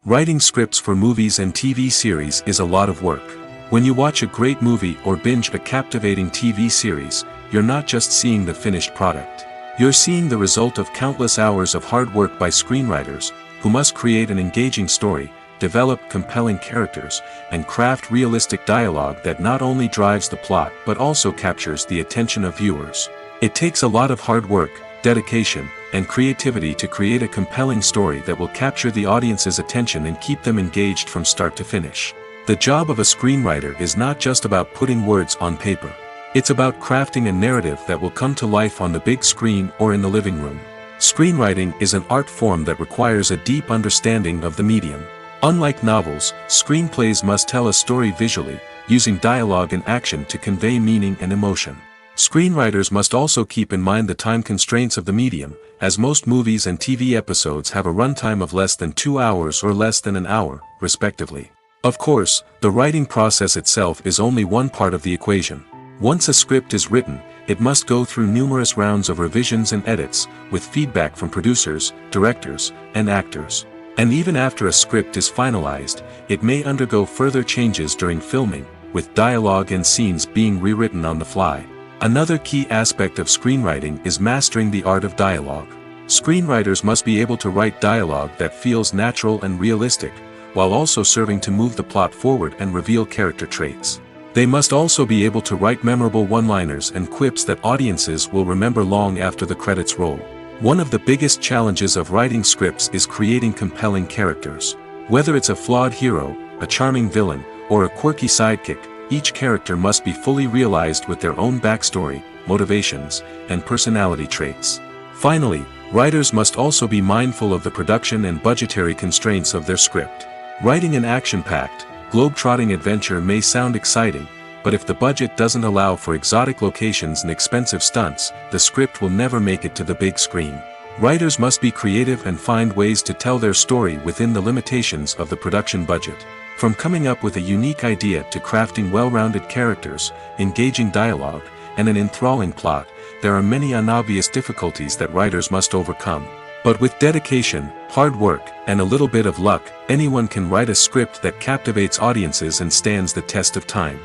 Writing scripts for movies and TV series is a lot of work. When you watch a great movie or binge a captivating TV series, you're not just seeing the finished product. You're seeing the result of countless hours of hard work by screenwriters, who must create an engaging story, develop compelling characters, and craft realistic dialogue that not only drives the plot but also captures the attention of viewers. It takes a lot of hard work, dedication, and creativity to create a compelling story that will capture the audience's attention and keep them engaged from start to finish. The job of a screenwriter is not just about putting words on paper. It's about crafting a narrative that will come to life on the big screen or in the living room. Screenwriting is an art form that requires a deep understanding of the medium. Unlike novels, screenplays must tell a story visually, using dialogue and action to convey meaning and emotion. Screenwriters must also keep in mind the time constraints of the medium, as most movies and TV episodes have a runtime of less than 2 hours or less than an hour, respectively. Of course, the writing process itself is only one part of the equation. Once a script is written, it must go through numerous rounds of revisions and edits, with feedback from producers, directors, and actors. And even after a script is finalized, it may undergo further changes during filming, with dialogue and scenes being rewritten on the fly. Another key aspect of screenwriting is mastering the art of dialogue. Screenwriters must be able to write dialogue that feels natural and realistic, while also serving to move the plot forward and reveal character traits. They must also be able to write memorable one-liners and quips that audiences will remember long after the credits roll. One of the biggest challenges of writing scripts is creating compelling characters. Whether it's a flawed hero, a charming villain, or a quirky sidekick, each character must be fully realized with their own backstory, motivations, and personality traits. Finally, writers must also be mindful of the production and budgetary constraints of their script. Writing an action-packed, globe-trotting adventure may sound exciting, but if the budget doesn't allow for exotic locations and expensive stunts, the script will never make it to the big screen. Writers must be creative and find ways to tell their story within the limitations of the production budget. From coming up with a unique idea to crafting well-rounded characters, engaging dialogue, and an enthralling plot, there are many unobvious difficulties that writers must overcome. But with dedication, hard work, and a little bit of luck, anyone can write a script that captivates audiences and stands the test of time.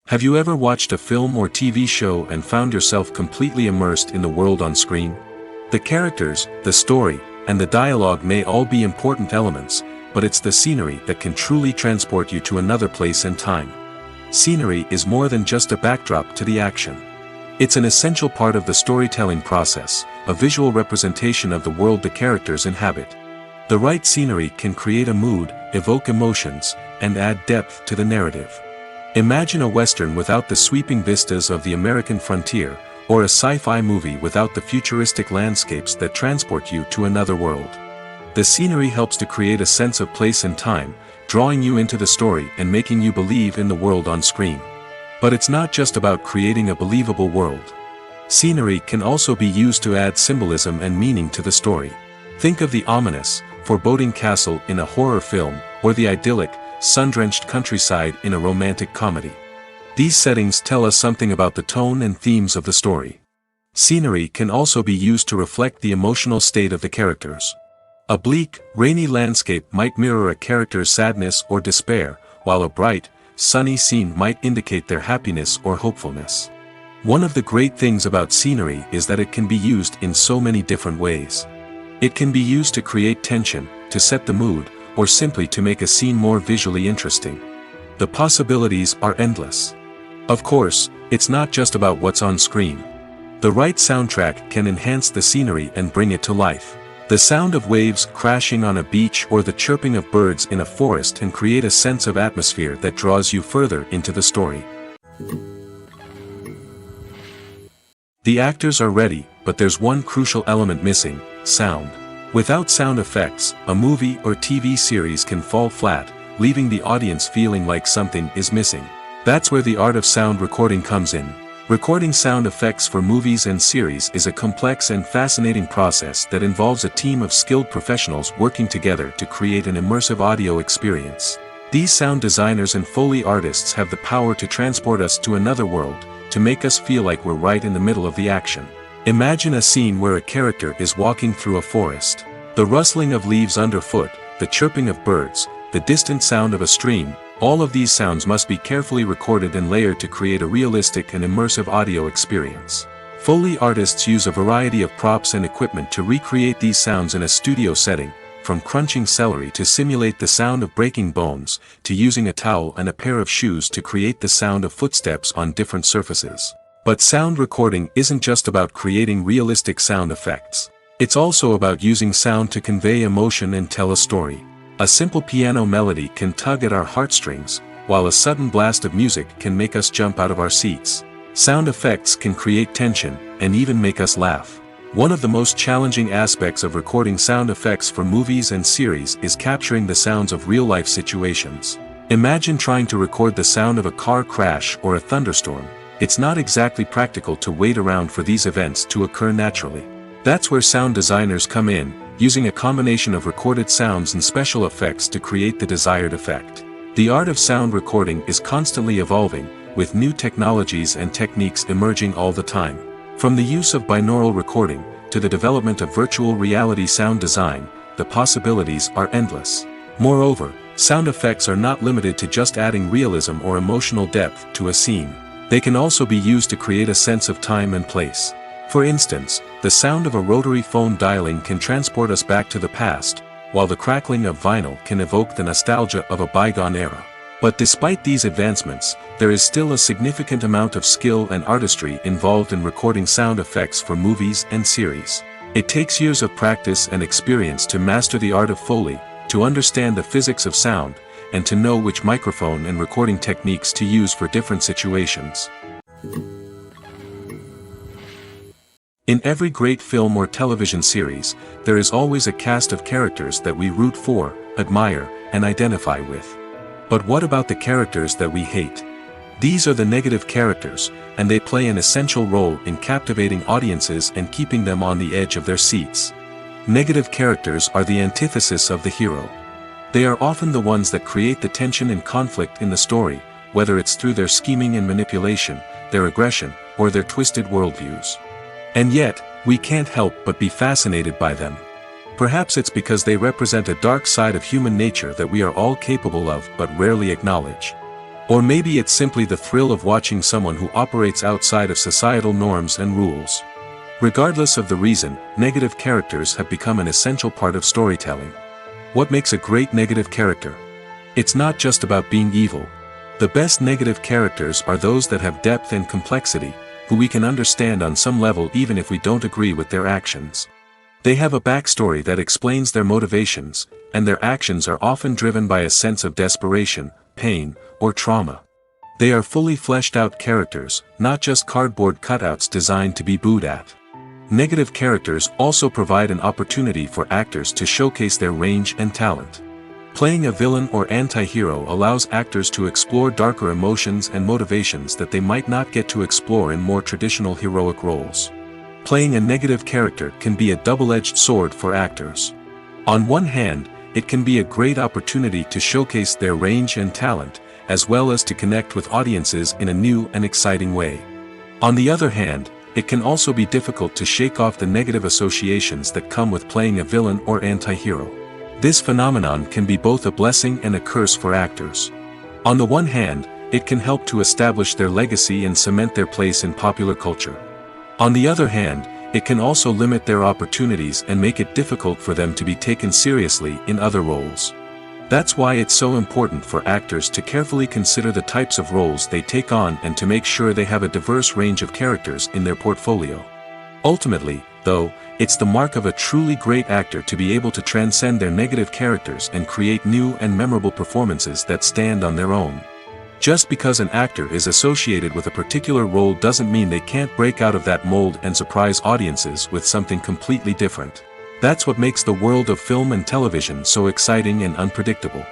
Have you ever watched a film or TV show and found yourself completely immersed in the world on screen? The characters, the story, and the dialogue may all be important elements, but it's the scenery that can truly transport you to another place and time. Scenery is more than just a backdrop to the action. It's an essential part of the storytelling process, a visual representation of the world the characters inhabit. The right scenery can create a mood, evoke emotions, and add depth to the narrative. Imagine a Western without the sweeping vistas of the American frontier, or a sci-fi movie without the futuristic landscapes that transport you to another world. The scenery helps to create a sense of place and time, drawing you into the story and making you believe in the world on screen. But it's not just about creating a believable world. Scenery can also be used to add symbolism and meaning to the story. Think of the ominous, foreboding castle in a horror film, or the idyllic, sun-drenched countryside in a romantic comedy. These settings tell us something about the tone and themes of the story. Scenery can also be used to reflect the emotional state of the characters. A bleak, rainy landscape might mirror a character's sadness or despair, while a bright, sunny scene might indicate their happiness or hopefulness. One of the great things about scenery is that it can be used in so many different ways. It can be used to create tension, to set the mood, or simply to make a scene more visually interesting. The possibilities are endless. Of course, it's not just about what's on screen. The right soundtrack can enhance the scenery and bring it to life. The sound of waves crashing on a beach or the chirping of birds in a forest can create a sense of atmosphere that draws you further into the story. The actors are ready, but there's one crucial element missing: sound. Without sound effects, a movie or TV series can fall flat, leaving the audience feeling like something is missing. That's where the art of sound recording comes in. Recording sound effects for movies and series is a complex and fascinating process that involves a team of skilled professionals working together to create an immersive audio experience. These sound designers and Foley artists have the power to transport us to another world, to make us feel like we're right in the middle of the action. Imagine a scene where a character is walking through a forest. The rustling of leaves underfoot, the chirping of birds, the distant sound of a stream, all of these sounds must be carefully recorded and layered to create a realistic and immersive audio experience. Foley artists use a variety of props and equipment to recreate these sounds in a studio setting, from crunching celery to simulate the sound of breaking bones, to using a towel and a pair of shoes to create the sound of footsteps on different surfaces. But sound recording isn't just about creating realistic sound effects. It's also about using sound to convey emotion and tell a story. A simple piano melody can tug at our heartstrings, while a sudden blast of music can make us jump out of our seats. Sound effects can create tension, and even make us laugh. One of the most challenging aspects of recording sound effects for movies and series is capturing the sounds of real-life situations. Imagine trying to record the sound of a car crash or a thunderstorm. It's not exactly practical to wait around for these events to occur naturally. That's where sound designers come in, using a combination of recorded sounds and special effects to create the desired effect. The art of sound recording is constantly evolving, with new technologies and techniques emerging all the time. From the use of binaural recording, to the development of virtual reality sound design, the possibilities are endless. Moreover, sound effects are not limited to just adding realism or emotional depth to a scene. They can also be used to create a sense of time and place. For instance, the sound of a rotary phone dialing can transport us back to the past, while the crackling of vinyl can evoke the nostalgia of a bygone era. But despite these advancements, there is still a significant amount of skill and artistry involved in recording sound effects for movies and series. It takes years of practice and experience to master the art of Foley, to understand the physics of sound, and to know which microphone and recording techniques to use for different situations. In every great film or television series, there is always a cast of characters that we root for, admire, and identify with. But what about the characters that we hate? These are the negative characters, and they play an essential role in captivating audiences and keeping them on the edge of their seats. Negative characters are the antithesis of the hero. They are often the ones that create the tension and conflict in the story, whether it's through their scheming and manipulation, their aggression, or their twisted worldviews. And yet, we can't help but be fascinated by them. Perhaps it's because they represent a dark side of human nature that we are all capable of but rarely acknowledge. Or maybe it's simply the thrill of watching someone who operates outside of societal norms and rules. Regardless of the reason, negative characters have become an essential part of storytelling. What makes a great negative character? It's not just about being evil. The best negative characters are those that have depth and complexity, who we can understand on some level even if we don't agree with their actions. They have a backstory that explains their motivations, and their actions are often driven by a sense of desperation, pain, or trauma. They are fully fleshed out characters, not just cardboard cutouts designed to be booed at. Negative characters also provide an opportunity for actors to showcase their range and talent. Playing a villain or anti-hero allows actors to explore darker emotions and motivations that they might not get to explore in more traditional heroic roles. Playing a negative character can be a double-edged sword for actors. On one hand, it can be a great opportunity to showcase their range and talent, as well as to connect with audiences in a new and exciting way. On the other hand, it can also be difficult to shake off the negative associations that come with playing a villain or anti-hero. This phenomenon can be both a blessing and a curse for actors. On the one hand, it can help to establish their legacy and cement their place in popular culture. On the other hand, it can also limit their opportunities and make it difficult for them to be taken seriously in other roles. That's why it's so important for actors to carefully consider the types of roles they take on and to make sure they have a diverse range of characters in their portfolio. Ultimately, though, it's the mark of a truly great actor to be able to transcend their negative characters and create new and memorable performances that stand on their own. Just because an actor is associated with a particular role doesn't mean they can't break out of that mold and surprise audiences with something completely different. That's what makes the world of film and television so exciting and unpredictable.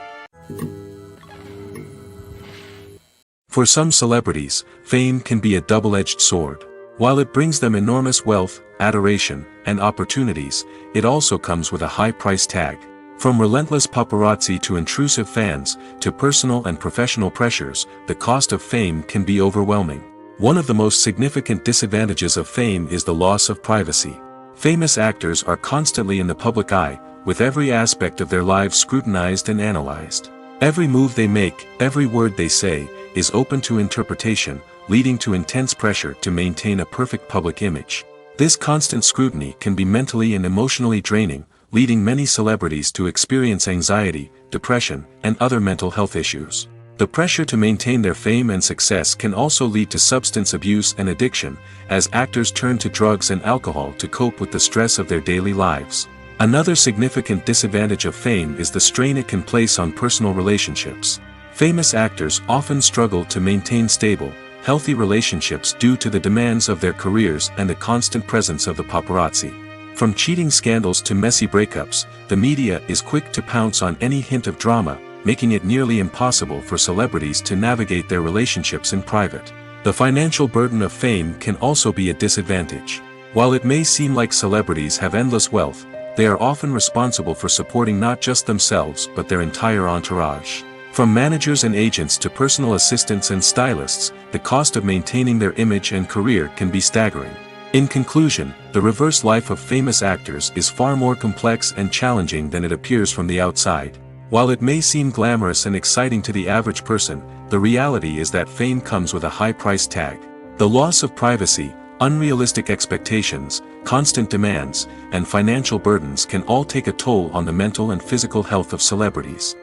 For some celebrities, fame can be a double-edged sword. While it brings them enormous wealth, adoration, and opportunities, it also comes with a high price tag. From relentless paparazzi to intrusive fans, to personal and professional pressures, the cost of fame can be overwhelming. One of the most significant disadvantages of fame is the loss of privacy. Famous actors are constantly in the public eye, with every aspect of their lives scrutinized and analyzed. Every move they make, every word they say, is open to interpretation, leading to intense pressure to maintain a perfect public image. This constant scrutiny can be mentally and emotionally draining, leading many celebrities to experience anxiety, depression, and other mental health issues. The pressure to maintain their fame and success can also lead to substance abuse and addiction, as actors turn to drugs and alcohol to cope with the stress of their daily lives. Another significant disadvantage of fame is the strain it can place on personal relationships. Famous actors often struggle to maintain stable, healthy relationships due to the demands of their careers and the constant presence of the paparazzi. From cheating scandals to messy breakups, the media is quick to pounce on any hint of drama, making it nearly impossible for celebrities to navigate their relationships in private. The financial burden of fame can also be a disadvantage. While it may seem like celebrities have endless wealth, they are often responsible for supporting not just themselves but their entire entourage. From managers and agents to personal assistants and stylists, the cost of maintaining their image and career can be staggering. In conclusion, the reverse life of famous actors is far more complex and challenging than it appears from the outside. While it may seem glamorous and exciting to the average person, the reality is that fame comes with a high price tag. The loss of privacy, unrealistic expectations, constant demands, and financial burdens can all take a toll on the mental and physical health of celebrities.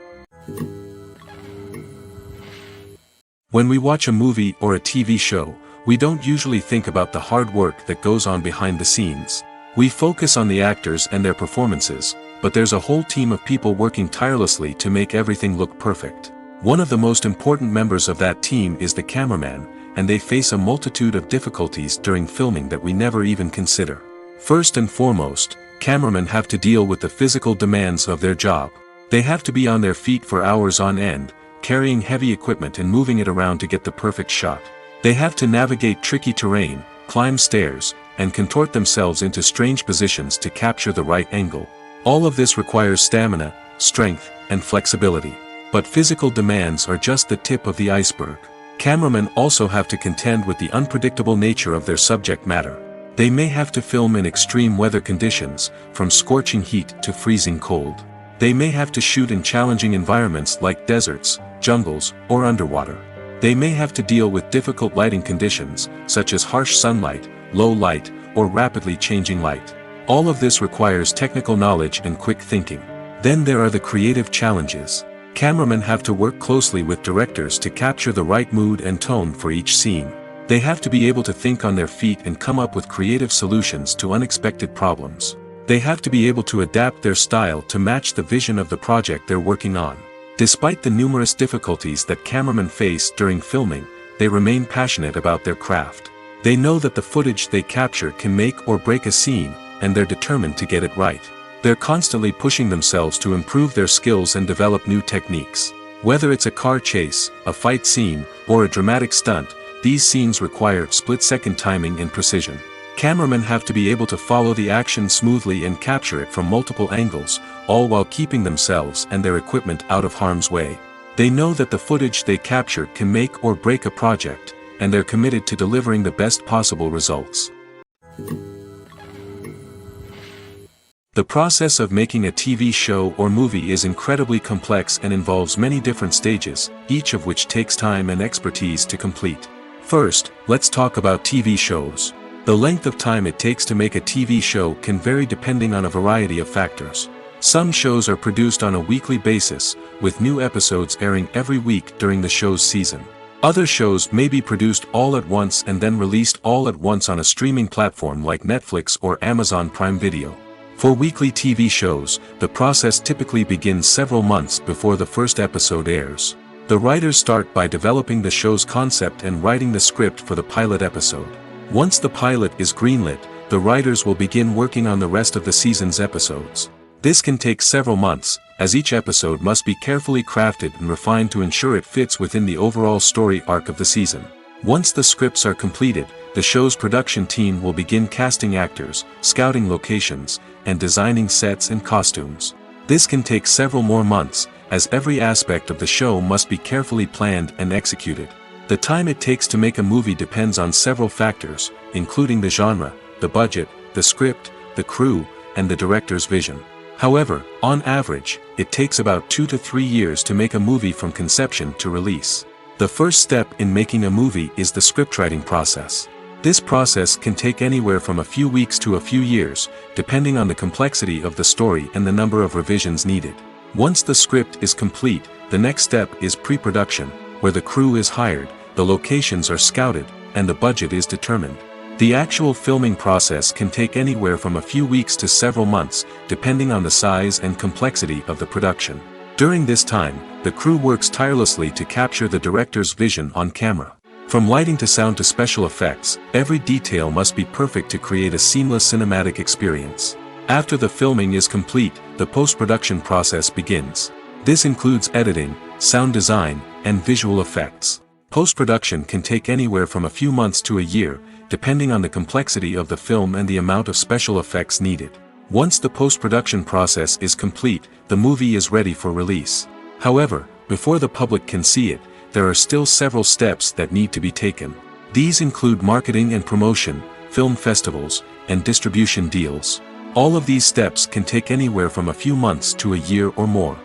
When we watch a movie or a TV show, we don't usually think about the hard work that goes on behind the scenes. We focus on the actors and their performances, but there's a whole team of people working tirelessly to make everything look perfect. One of the most important members of that team is the cameraman, and they face a multitude of difficulties during filming that we never even consider. First and foremost, cameramen have to deal with the physical demands of their job. They have to be on their feet for hours on end, carrying heavy equipment and moving it around to get the perfect shot. They have to navigate tricky terrain, climb stairs, and contort themselves into strange positions to capture the right angle. All of this requires stamina, strength, and flexibility. But physical demands are just the tip of the iceberg. Cameramen also have to contend with the unpredictable nature of their subject matter. They may have to film in extreme weather conditions, from scorching heat to freezing cold. They may have to shoot in challenging environments like deserts, jungles, or underwater. They may have to deal with difficult lighting conditions, such as harsh sunlight, low light, or rapidly changing light. All of this requires technical knowledge and quick thinking. Then there are the creative challenges. Cameramen have to work closely with directors to capture the right mood and tone for each scene. They have to be able to think on their feet and come up with creative solutions to unexpected problems. They have to be able to adapt their style to match the vision of the project they're working on. Despite the numerous difficulties that cameramen face during filming, they remain passionate about their craft. They know that the footage they capture can make or break a scene, and they're determined to get it right. They're constantly pushing themselves to improve their skills and develop new techniques. Whether it's a car chase, a fight scene, or a dramatic stunt, these scenes require split-second timing and precision. Cameramen have to be able to follow the action smoothly and capture it from multiple angles, all while keeping themselves and their equipment out of harm's way. They know that the footage they capture can make or break a project, and they're committed to delivering the best possible results. The process of making a TV show or movie is incredibly complex and involves many different stages, each of which takes time and expertise to complete. First, let's talk about TV shows. The length of time it takes to make a TV show can vary depending on a variety of factors. Some shows are produced on a weekly basis, with new episodes airing every week during the show's season. Other shows may be produced all at once and then released all at once on a streaming platform like Netflix or Amazon Prime Video. For weekly TV shows, the process typically begins several months before the first episode airs. The writers start by developing the show's concept and writing the script for the pilot episode. Once the pilot is greenlit, the writers will begin working on the rest of the season's episodes. This can take several months, as each episode must be carefully crafted and refined to ensure it fits within the overall story arc of the season. Once the scripts are completed, the show's production team will begin casting actors, scouting locations, and designing sets and costumes. This can take several more months, as every aspect of the show must be carefully planned and executed. The time it takes to make a movie depends on several factors, including the genre, the budget, the script, the crew, and the director's vision. However, on average, it takes about 2 to 3 years to make a movie from conception to release. The first step in making a movie is the scriptwriting process. This process can take anywhere from a few weeks to a few years, depending on the complexity of the story and the number of revisions needed. Once the script is complete, the next step is pre-production, where the crew is hired, the locations are scouted, and the budget is determined. The actual filming process can take anywhere from a few weeks to several months, depending on the size and complexity of the production. During this time, the crew works tirelessly to capture the director's vision on camera. From lighting to sound to special effects, every detail must be perfect to create a seamless cinematic experience. After the filming is complete, the post-production process begins. This includes editing, sound design, and visual effects. Post-production can take anywhere from a few months to a year, depending on the complexity of the film and the amount of special effects needed. Once the post-production process is complete, the movie is ready for release. However, before the public can see it, there are still several steps that need to be taken. These include marketing and promotion, film festivals, and distribution deals. All of these steps can take anywhere from a few months to a year or more.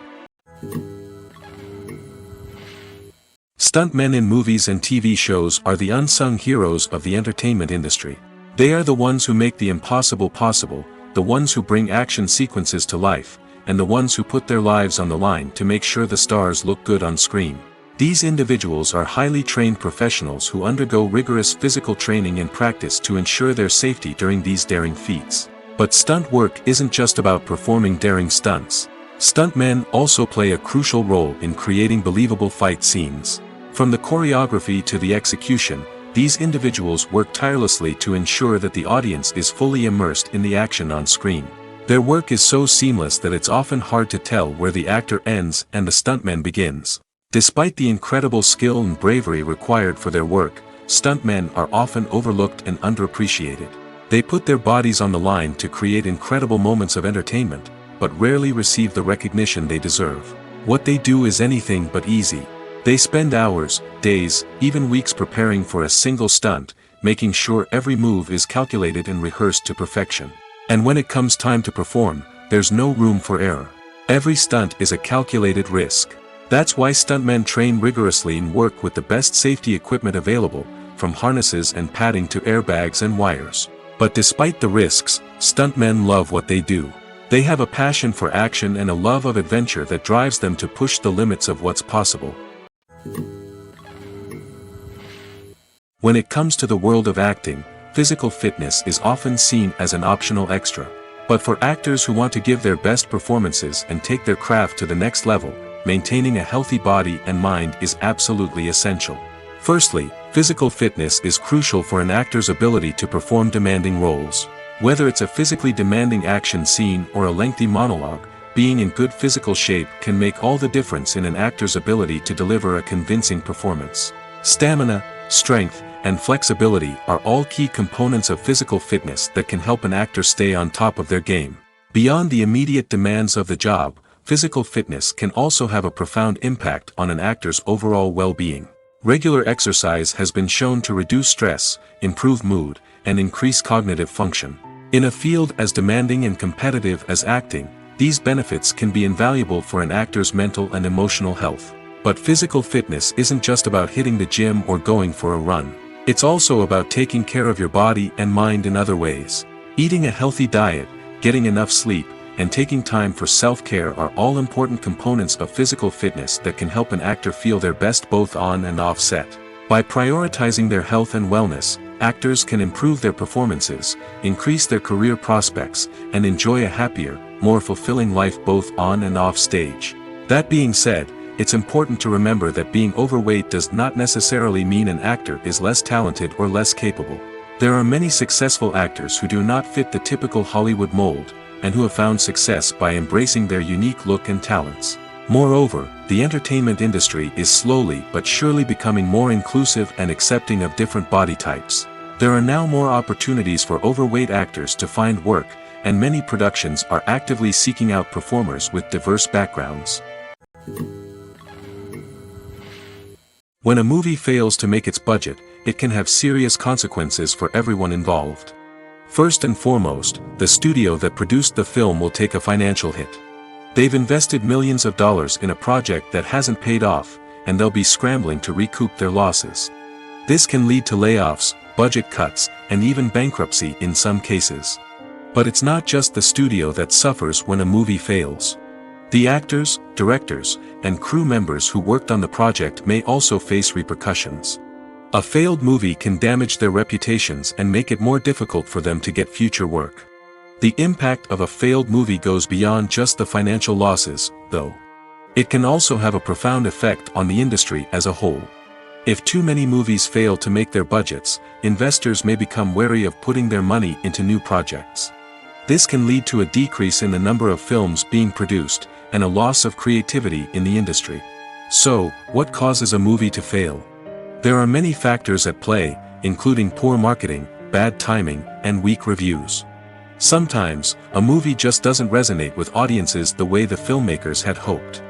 Stuntmen in movies and TV shows are the unsung heroes of the entertainment industry. They are the ones who make the impossible possible, the ones who bring action sequences to life, and the ones who put their lives on the line to make sure the stars look good on screen. These individuals are highly trained professionals who undergo rigorous physical training and practice to ensure their safety during these daring feats. But stunt work isn't just about performing daring stunts. Stuntmen also play a crucial role in creating believable fight scenes. From the choreography to the execution, these individuals work tirelessly to ensure that the audience is fully immersed in the action on screen. Their work is so seamless that it's often hard to tell where the actor ends and the stuntman begins. Despite the incredible skill and bravery required for their work, stuntmen are often overlooked and underappreciated. They put their bodies on the line to create incredible moments of entertainment, but rarely receive the recognition they deserve. What they do is anything but easy. They spend hours, days, even weeks preparing for a single stunt, making sure every move is calculated and rehearsed to perfection. And when it comes time to perform, there's no room for error. Every stunt is a calculated risk. That's why stuntmen train rigorously and work with the best safety equipment available, from harnesses and padding to airbags and wires. But despite the risks, stuntmen love what they do. They have a passion for action and a love of adventure that drives them to push the limits of what's possible. When it comes to the world of acting, physical fitness is often seen as an optional extra. But for actors who want to give their best performances and take their craft to the next level, maintaining a healthy body and mind is absolutely essential. Firstly, physical fitness is crucial for an actor's ability to perform demanding roles. Whether it's a physically demanding action scene or a lengthy monologue, being in good physical shape can make all the difference in an actor's ability to deliver a convincing performance. Stamina, strength, and flexibility are all key components of physical fitness that can help an actor stay on top of their game. Beyond the immediate demands of the job, physical fitness can also have a profound impact on an actor's overall well-being. Regular exercise has been shown to reduce stress, improve mood, and increase cognitive function. In a field as demanding and competitive as acting, these benefits can be invaluable for an actor's mental and emotional health. But physical fitness isn't just about hitting the gym or going for a run. It's also about taking care of your body and mind in other ways. Eating a healthy diet, getting enough sleep, and taking time for self-care are all important components of physical fitness that can help an actor feel their best both on and off set. By prioritizing their health and wellness, actors can improve their performances, increase their career prospects, and enjoy a happier, more fulfilling life both on and off stage. That being said, it's important to remember that being overweight does not necessarily mean an actor is less talented or less capable. There are many successful actors who do not fit the typical Hollywood mold, and who have found success by embracing their unique look and talents. Moreover, the entertainment industry is slowly but surely becoming more inclusive and accepting of different body types. There are now more opportunities for overweight actors to find work, and many productions are actively seeking out performers with diverse backgrounds. When a movie fails to make its budget, it can have serious consequences for everyone involved. First and foremost, the studio that produced the film will take a financial hit. They've invested millions of dollars in a project that hasn't paid off, and they'll be scrambling to recoup their losses. This can lead to layoffs, budget cuts, and even bankruptcy in some cases. But it's not just the studio that suffers when a movie fails. The actors, directors, and crew members who worked on the project may also face repercussions. A failed movie can damage their reputations and make it more difficult for them to get future work. The impact of a failed movie goes beyond just the financial losses, though. It can also have a profound effect on the industry as a whole. If too many movies fail to make their budgets, investors may become wary of putting their money into new projects. This can lead to a decrease in the number of films being produced, and a loss of creativity in the industry. So, what causes a movie to fail? There are many factors at play, including poor marketing, bad timing, and weak reviews. Sometimes, a movie just doesn't resonate with audiences the way the filmmakers had hoped.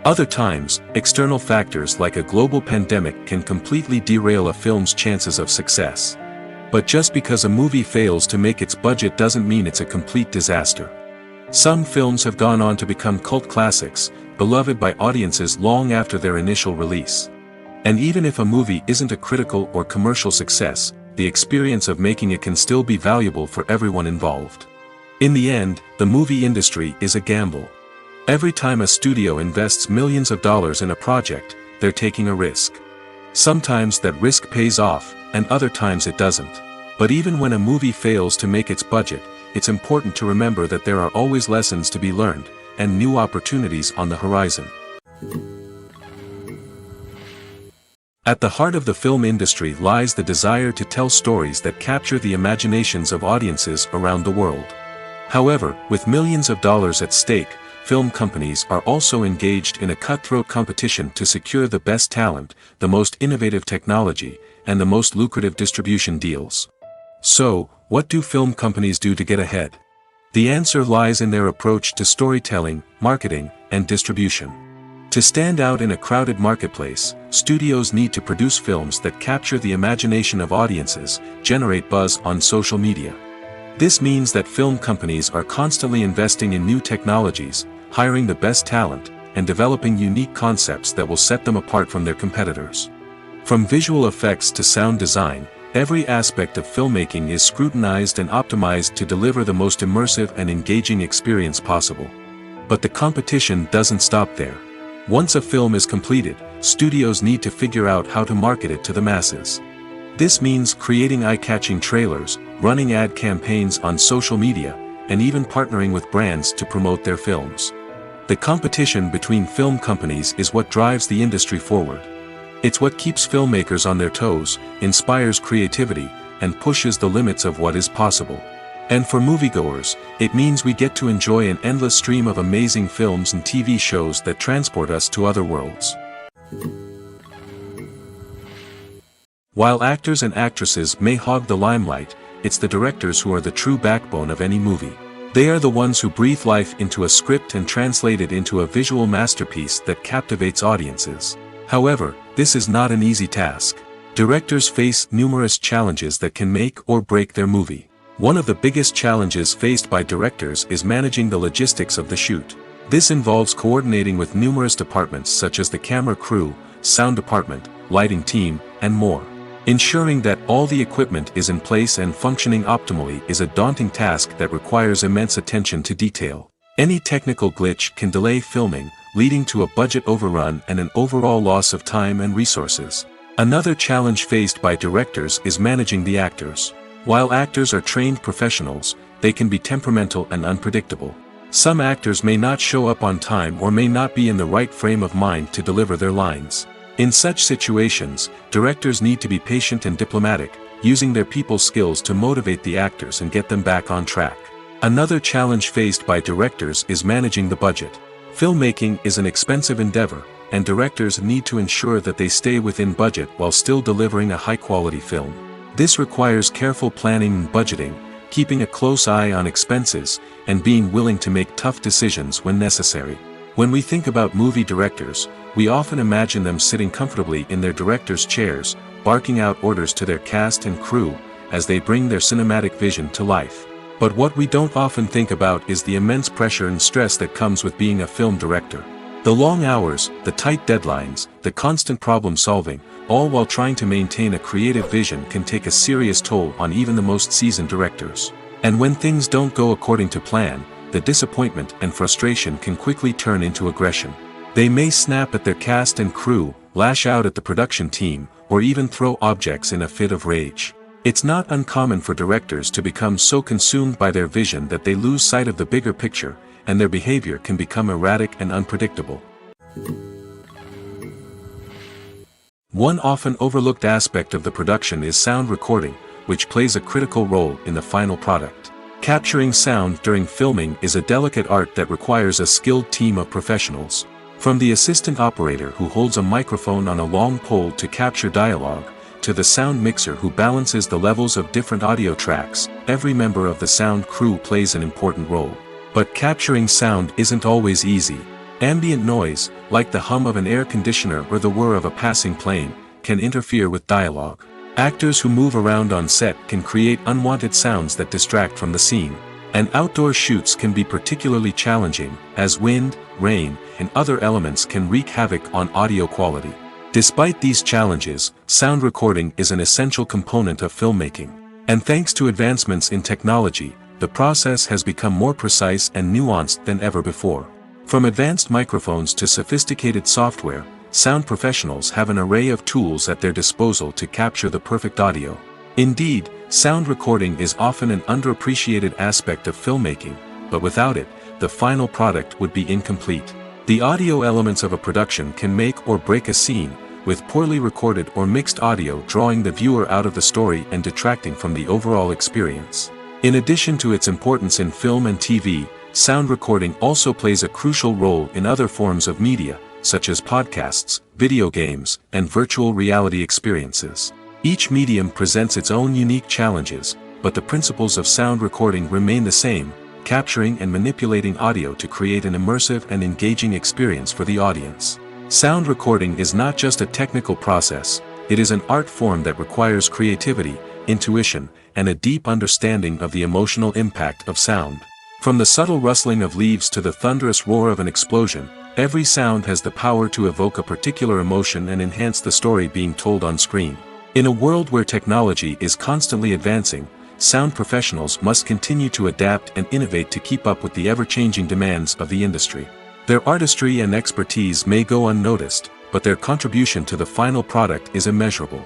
Other times, external factors like a global pandemic can completely derail a film's chances of success. But just because a movie fails to make its budget doesn't mean it's a complete disaster. Some films have gone on to become cult classics, beloved by audiences long after their initial release. And even if a movie isn't a critical or commercial success, the experience of making it can still be valuable for everyone involved. In the end, the movie industry is a gamble. Every time a studio invests millions of dollars in a project, they're taking a risk. Sometimes that risk pays off, and other times it doesn't. But even when a movie fails to make its budget, it's important to remember that there are always lessons to be learned, and new opportunities on the horizon. At the heart of the film industry lies the desire to tell stories that capture the imaginations of audiences around the world. However, with millions of dollars at stake, film companies are also engaged in a cutthroat competition to secure the best talent, the most innovative technology, and the most lucrative distribution deals. So, What do film companies do to get ahead? The answer lies in their approach to storytelling, marketing, and distribution. To stand out in a crowded marketplace, studios need to produce films that capture the imagination of audiences, generate buzz on social media. This means that film companies are constantly investing in new technologies, hiring the best talent, and developing unique concepts that will set them apart from their competitors. From visual effects to sound design, every aspect of filmmaking is scrutinized and optimized to deliver the most immersive and engaging experience possible. But the competition doesn't stop there. Once a film is completed, studios need to figure out how to market it to the masses. This means creating eye-catching trailers, running ad campaigns on social media, and even partnering with brands to promote their films. The competition between film companies is what drives the industry forward. It's what keeps filmmakers on their toes, inspires creativity, and pushes the limits of what is possible. And for moviegoers, it means we get to enjoy an endless stream of amazing films and TV shows that transport us to other worlds. While actors and actresses may hog the limelight, it's the directors who are the true backbone of any movie. They are the ones who breathe life into a script and translate it into a visual masterpiece that captivates audiences. However, this is not an easy task. Directors face numerous challenges that can make or break their movie. One of the biggest challenges faced by directors is managing the logistics of the shoot. This involves coordinating with numerous departments such as the camera crew, sound department, lighting team, and more. Ensuring that all the equipment is in place and functioning optimally is a daunting task that requires immense attention to detail. Any technical glitch can delay filming, leading to a budget overrun and an overall loss of time and resources. Another challenge faced by directors is managing the actors. While actors are trained professionals, they can be temperamental and unpredictable. Some actors may not show up on time or may not be in the right frame of mind to deliver their lines. In such situations, directors need to be patient and diplomatic, using their people skills to motivate the actors and get them back on track. Another challenge faced by directors is managing the budget. Filmmaking is an expensive endeavor, and directors need to ensure that they stay within budget while still delivering a high-quality film. This requires careful planning and budgeting, keeping a close eye on expenses, and being willing to make tough decisions when necessary. When we think about movie directors, we often imagine them sitting comfortably in their director's chairs, barking out orders to their cast and crew, as they bring their cinematic vision to life. But what we don't often think about is the immense pressure and stress that comes with being a film director. The long hours, the tight deadlines, the constant problem solving, all while trying to maintain a creative vision can take a serious toll on even the most seasoned directors. And when things don't go according to plan, the disappointment and frustration can quickly turn into aggression. They may snap at their cast and crew, lash out at the production team, or even throw objects in a fit of rage. It's not uncommon for directors to become so consumed by their vision that they lose sight of the bigger picture, and their behavior can become erratic and unpredictable. One often overlooked aspect of the production is sound recording, which plays a critical role in the final product. Capturing sound during filming is a delicate art that requires a skilled team of professionals. From the assistant operator who holds a microphone on a long pole to capture dialogue, to the sound mixer who balances the levels of different audio tracks, every member of the sound crew plays an important role. But capturing sound isn't always easy. Ambient noise, like the hum of an air conditioner or the whir of a passing plane, can interfere with dialogue. Actors who move around on set can create unwanted sounds that distract from the scene. And outdoor shoots can be particularly challenging, as wind, rain, and other elements can wreak havoc on audio quality. Despite these challenges, sound recording is an essential component of filmmaking. And thanks to advancements in technology, the process has become more precise and nuanced than ever before. From advanced microphones to sophisticated software, sound professionals have an array of tools at their disposal to capture the perfect audio. Indeed, sound recording is often an underappreciated aspect of filmmaking, but without it, the final product would be incomplete. The audio elements of a production can make or break a scene, with poorly recorded or mixed audio drawing the viewer out of the story and detracting from the overall experience. In addition to its importance in film and TV, sound recording also plays a crucial role in other forms of media, such as podcasts, video games, and virtual reality experiences. Each medium presents its own unique challenges, but the principles of sound recording remain the same, capturing and manipulating audio to create an immersive and engaging experience for the audience. Sound recording is not just a technical process, it is an art form that requires creativity, intuition, and a deep understanding of the emotional impact of sound. From the subtle rustling of leaves to the thunderous roar of an explosion, every sound has the power to evoke a particular emotion and enhance the story being told on screen. In a world where technology is constantly advancing, sound professionals must continue to adapt and innovate to keep up with the ever-changing demands of the industry. Their artistry and expertise may go unnoticed, but their contribution to the final product is immeasurable.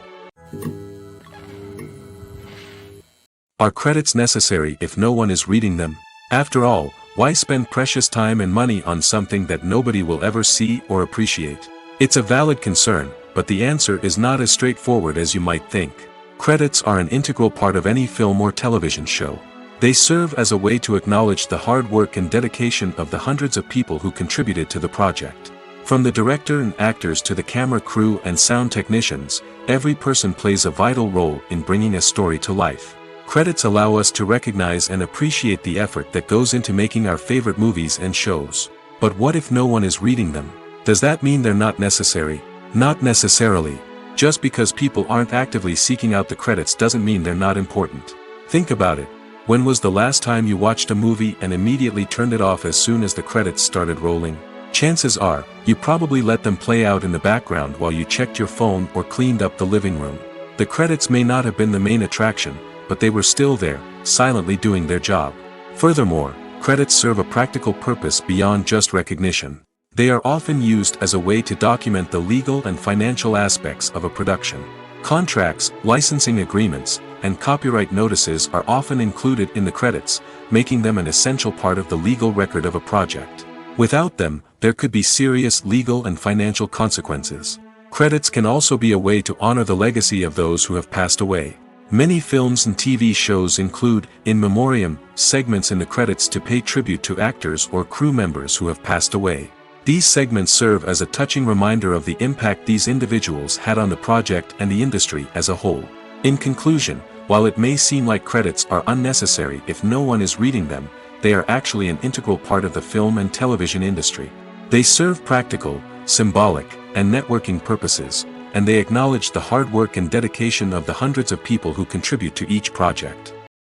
Are credits necessary if no one is reading them? After all, why spend precious time and money on something that nobody will ever see or appreciate? It's a valid concern, but the answer is not as straightforward as you might think. Credits are an integral part of any film or television show. They serve as a way to acknowledge the hard work and dedication of the hundreds of people who contributed to the project. From the director and actors to the camera crew and sound technicians, every person plays a vital role in bringing a story to life. Credits allow us to recognize and appreciate the effort that goes into making our favorite movies and shows. But what if no one is reading them? Does that mean they're not necessary? Not necessarily. Just because people aren't actively seeking out the credits doesn't mean they're not important. Think about it. When was the last time you watched a movie and immediately turned it off as soon as the credits started rolling? Chances are, you probably let them play out in the background while you checked your phone or cleaned up the living room. The credits may not have been the main attraction, but they were still there, silently doing their job. Furthermore, credits serve a practical purpose beyond just recognition. They are often used as a way to document the legal and financial aspects of a production. Contracts, licensing agreements, and copyright notices are often included in the credits, making them an essential part of the legal record of a project. Without them, there could be serious legal and financial consequences. Credits can also be a way to honor the legacy of those who have passed away. Many films and TV shows include, in memoriam, segments in the credits to pay tribute to actors or crew members who have passed away. These segments serve as a touching reminder of the impact these individuals had on the project and the industry as a whole. In conclusion, while it may seem like credits are unnecessary if no one is reading them, they are actually an integral part of the film and television industry. They serve practical, symbolic, and networking purposes, and they acknowledge the hard work and dedication of the hundreds of people who contribute to each project.